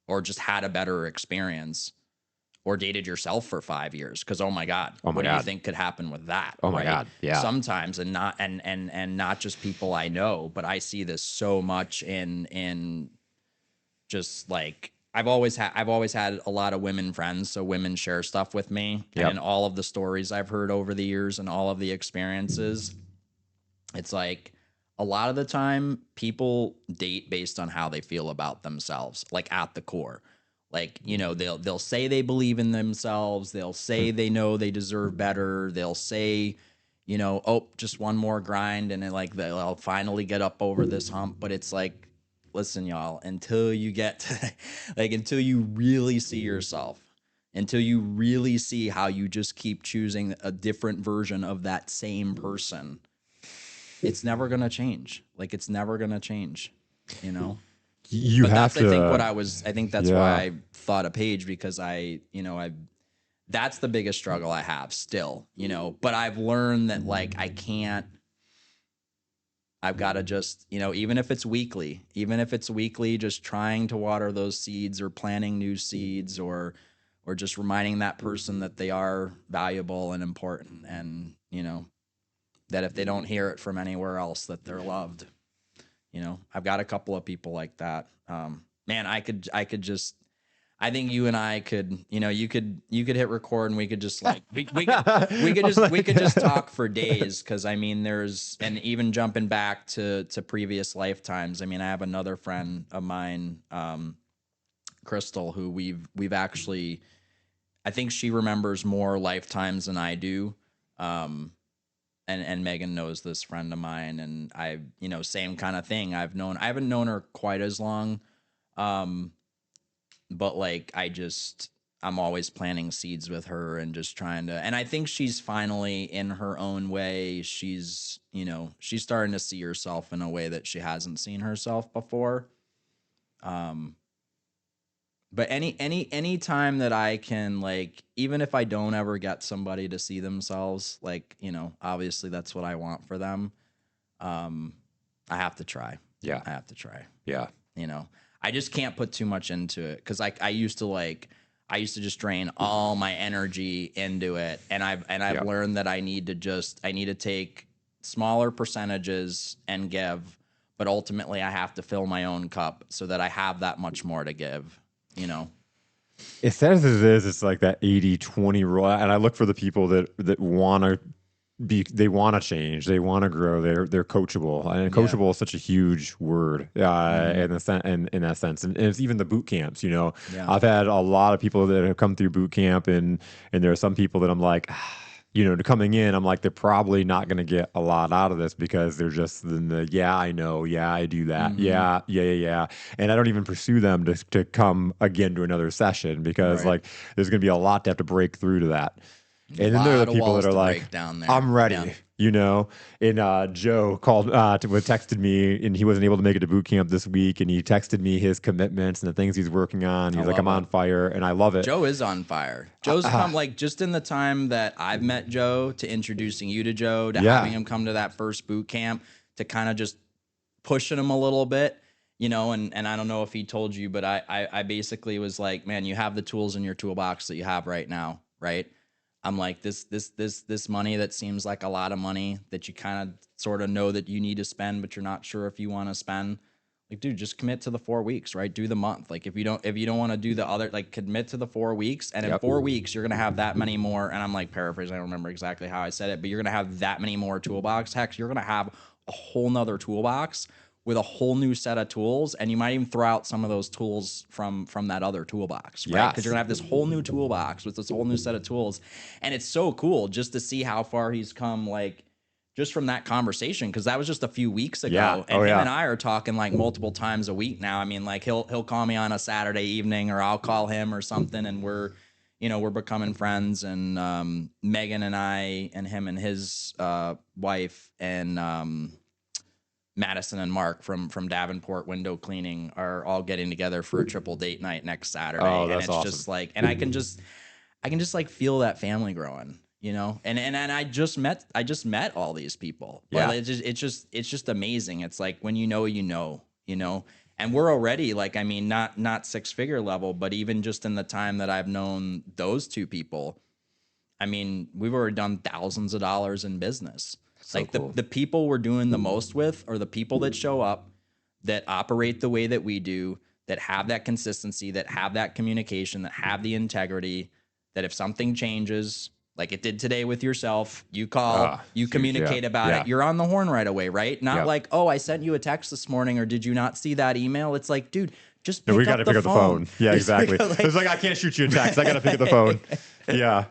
or just had a better experience, or dated yourself for 5 years, because oh my God, what do you think could happen with that? Oh my God, yeah. Sometimes, and not just people I know, but I see this so much in just like, I've always had a lot of women friends, so women share stuff with me, and in all of the stories I've heard over the years and all of the experiences, it's like, a lot of the time people date based on how they feel about themselves, like at the core. Like, they'll say they believe in themselves, they'll say they know they deserve better, they'll say, oh, just one more grind, and then like they'll finally get up over this hump. But it's like, listen, y'all, until you get to, like, until you really see yourself, until you really see how you just keep choosing a different version of that same person, it's never going to change. Like, it's never going to change, You but have that's, to. I think that's why I thought of Paige, because that's the biggest struggle I have still, but I've learned that, like, I've got to just, even if it's weekly, just trying to water those seeds, or planting new seeds, or just reminding that person that they are valuable and important, and, that if they don't hear it from anywhere else, that they're loved. I've got a couple of people like that. Man, I could just, I think you and I could, you could hit record, and we could just like, we could just talk for days. Cause I mean, and even jumping back to previous lifetimes. I mean, I have another friend of mine, Crystal, who we've actually, I think she remembers more lifetimes than I do. And Megan knows this friend of mine, and I, same kind of thing. I haven't known her quite as long. But like, I'm always planting seeds with her, and just trying to, and I think she's finally, in her own way, she's starting to see herself in a way that she hasn't seen herself before. But any time that I can, like, even if I don't ever get somebody to see themselves, like, obviously that's what I want for them. I have to try. Yeah. I have to try. Yeah. I just can't put too much into it, because I used to just drain all my energy into it, and I've learned that I need to take smaller percentages and give, but ultimately I have to fill my own cup so that I have that much more to give. It says it is. It's like that 80-20 rule. And I look for the people that want to they want to change, they want to grow, they're coachable, and Yeah. coachable is such a huge word in that sense, and it's even the boot camps. Yeah. I've had a lot of people that have come through boot camp, and there are some people that I'm like, coming in, I'm like, they're probably not going to get a lot out of this because they're just in the, yeah, I know, yeah, I do that, yeah, and I don't even pursue them to come again to another session because Right. like there's going to be a lot to have to break through to that. A And then there are the lot of people that walls are to like, break down there. I'm Yeah. ready, And Joe called, texted me, and he wasn't able to make it to boot camp this week. And he texted me his commitments and the things he's working on. He's like, I'm on fire, and I love it. Joe is on fire. Joe's come like just in the time that I've met Joe, to introducing you to Joe, to having him come to that first boot camp, to kind of just pushing him a little bit. And I don't know if he told you, but I basically was like, man, you have the tools in your toolbox that you have right now, right? I'm like, this money that seems like a lot of money that you kind of sort of know that you need to spend, but you're not sure if you want to spend. Like, dude, just commit to the 4 weeks, right? Do the month. Like, if you don't want to do the other, like, commit to the 4 weeks, and in 4 weeks you're gonna have that many more. And I'm like paraphrasing, I don't remember exactly how I said it, but you're gonna have that many more toolbox. Heck, you're gonna have a whole nother toolbox with a whole new set of tools, and you might even throw out some of those tools from that other toolbox, right? Because you're gonna have this whole new toolbox with this whole new set of tools, and it's so cool just to see how far he's come, like just from that conversation, because that was just a few weeks ago, and him and I are talking like multiple times a week now. I mean, like he'll call me on a Saturday evening, or I'll call him or something, and we're becoming friends. And Megan and I and him and his wife and Madison and Mark from Davenport Window Cleaning are all getting together for a triple date night next Saturday. Oh, and that's it's awesome. just like, and I can just like feel that family growing, and I just met all these people. But it's just amazing. It's like when and we're already like, I mean, not 6-figure level, but even just in the time that I've known those two people, I mean, we've already done thousands of dollars in business. So like cool. the people we're doing the most with are the people that show up, that operate the way that we do, that have that consistency, that have that communication, that have the integrity, that if something changes, like it did today with yourself, you call, you communicate about it, you're on the horn right away, right? Not like, oh, I sent you a text this morning, or did you not see that email? It's like, dude, just pick up the phone. Yeah, exactly. It's like, I can't shoot you a text. I got to pick up the phone. Yeah.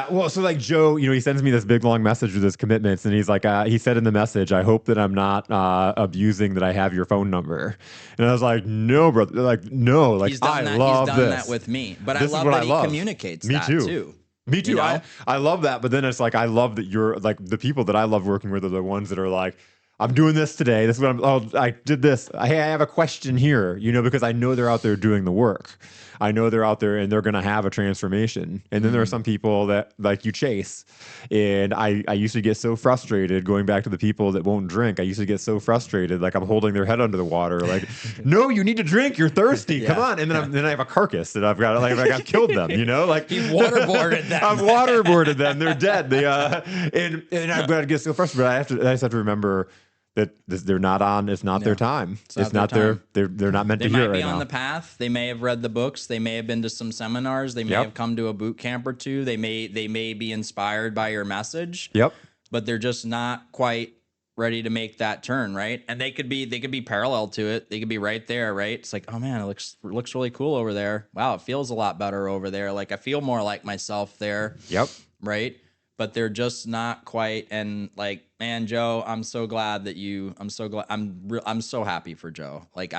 Well, so like Joe, he sends me this big long message with his commitments, and he's like, he said in the message, I hope that I'm not abusing that I have your phone number. And I was like, no, brother. Like, no. Like, he's done that with me, but I love that he communicates that too. Me too. I love that. But then it's like, I love that you're like, the people that I love working with are the ones that are like, I'm doing this today. This is what I did this. Hey, I have a question here, because I know they're out there doing the work. I know they're out there and they're going to have a transformation. And then there are some people that like you chase. And I used to get so frustrated, going back to the people that won't drink. I used to get so frustrated. Like I'm holding their head under the water. Like, no, you need to drink. You're thirsty. Come on. And then I have a carcass that I've got, like I've killed them, Like you've waterboarded them. I've waterboarded them. They're dead. And I've got to get so frustrated. But I just have to remember that they're not on. It's not their time. It's not their. They're not meant to hear it right now. They might be on the path. They may have read the books. They may have been to some seminars. They may have come to a boot camp or two. They may be inspired by your message. Yep. But they're just not quite ready to make that turn, right? And they could be parallel to it. They could be right there, right? It's like, oh man, it looks really cool over there. Wow, it feels a lot better over there. Like I feel more like myself there. Yep. Right. But they're just not quite. And like, man, Joe, I'm so glad I'm so happy for Joe. Like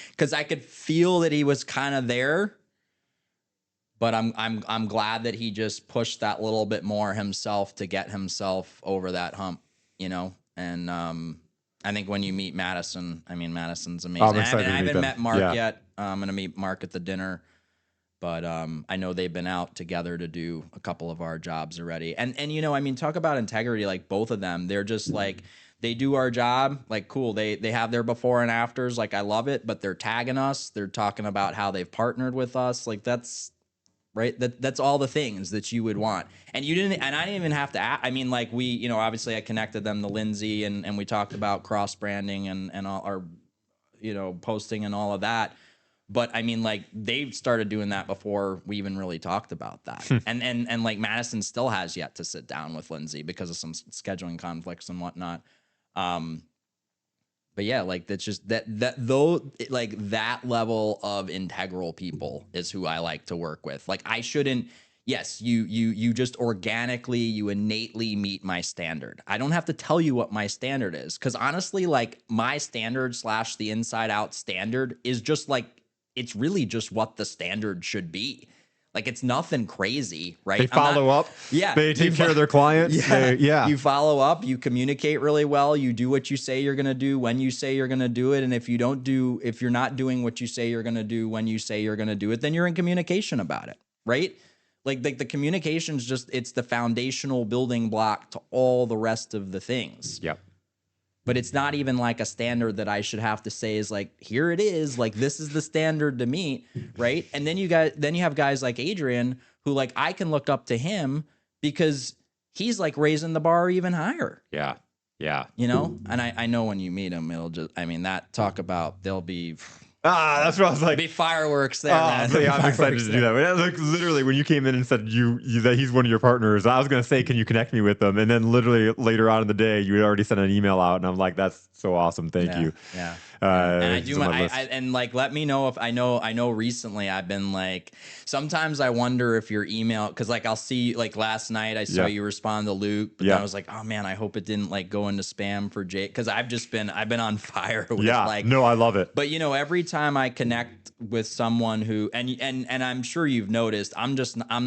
because I could feel that he was kind of there, but I'm glad that he just pushed that little bit more himself to get himself over that hump, And I think when you meet Madison, Madison's amazing. I'm excited I haven't met Mark yet. I'm gonna meet Mark at the dinner. But I know they've been out together to do a couple of our jobs already. And talk about integrity, like both of them. They're just like, they do our job, like cool. They have their before and afters, like I love it, but they're tagging us. They're talking about how they've partnered with us. Like that's right. That's all the things that you would want. And I didn't even have to we, obviously I connected them to Lindsay and we talked about cross branding and all our, posting and all of that. But I mean, like they've started doing that before we even really talked about that. and like Madison still has yet to sit down with Lindsay because of some scheduling conflicts and whatnot. But yeah, like that's just that though, like that level of integral people is who I like to work with. Like I shouldn't. Yes, you just organically, you innately meet my standard. I don't have to tell you what my standard is, because honestly, like my standard / the inside out standard is just like, it's really just what the standard should be. Like it's nothing crazy, right? They follow up. Yeah. They take care of their clients. Yeah. You follow up, you communicate really well, you do what you say you're going to do when you say you're going to do it. And if you're not doing what you say you're going to do when you say you're going to do it, then you're in communication about it, right? Like the communication's just, it's the foundational building block to all the rest of the things. Yep. But it's not even like a standard that I should have to say is like, here it is, like this is the standard to meet, right? And then you have guys like Adrian who like I can look up to him because he's like raising the bar even higher. Yeah. Yeah. You know? And I know when you meet him, it'll just, I mean, that talk about, there'll be that's what I was like. Be fireworks there, man. So yeah, I'm excited to do that. But like literally, when you came in and said you that he's one of your partners, I was gonna say, can you connect me with them? And then literally later on in the day, you had already sent an email out, and I'm like, that's so awesome. Thank you. Yeah. And I do and like let me know if I know recently I've been like, sometimes I wonder if your email, because like I'll see, like last night I saw you respond to Luke, but then I was like, oh man, I hope it didn't like go into spam for Jake, because I've been on fire with like, no, I love it. But you know, every time I connect with someone who, and I'm sure you've noticed, I'm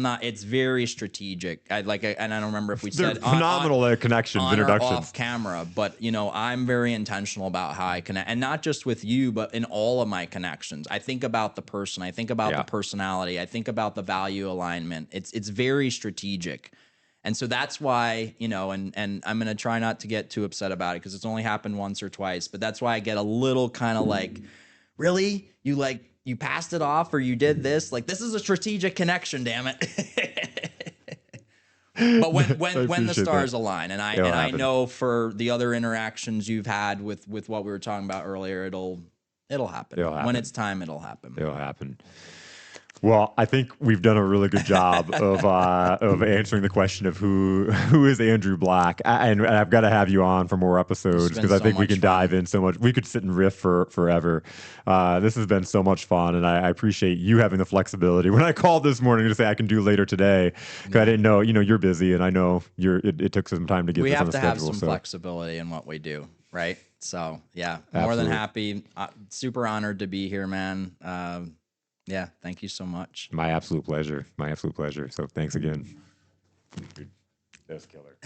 not, it's very strategic. And I don't remember if we said phenomenal connections, introductions off camera, but you know, I'm very intentional about how I connect, and not just with you, but in all of my connections. I think about the person, I think about the personality, I think about the value alignment. It's very strategic. And so that's why, you know, and I'm going to try not to get too upset about it because it's only happened once or twice, but that's why I get a little kind of like, really? You passed it off, or you did this? Like, this is a strategic connection, damn it. But when the stars align, and I know for the other interactions you've had with what we were talking about earlier, it'll happen. When it's time, it'll happen. It'll happen. Well, I think we've done a really good job of answering the question of who is Andrew Black, and I've got to have you on for more episodes because I think we can dive in so much. We could sit and riff forever. This has been so much fun, and I appreciate you having the flexibility. When I called this morning to say I can do later today, because I didn't know, you know, you're busy, and I know it took some time to get this on the schedule. We have to have some flexibility in what we do, right? So yeah, more than happy. Super honored to be here, man. Yeah, thank you so much. My absolute pleasure. My absolute pleasure. So thanks again. That was killer.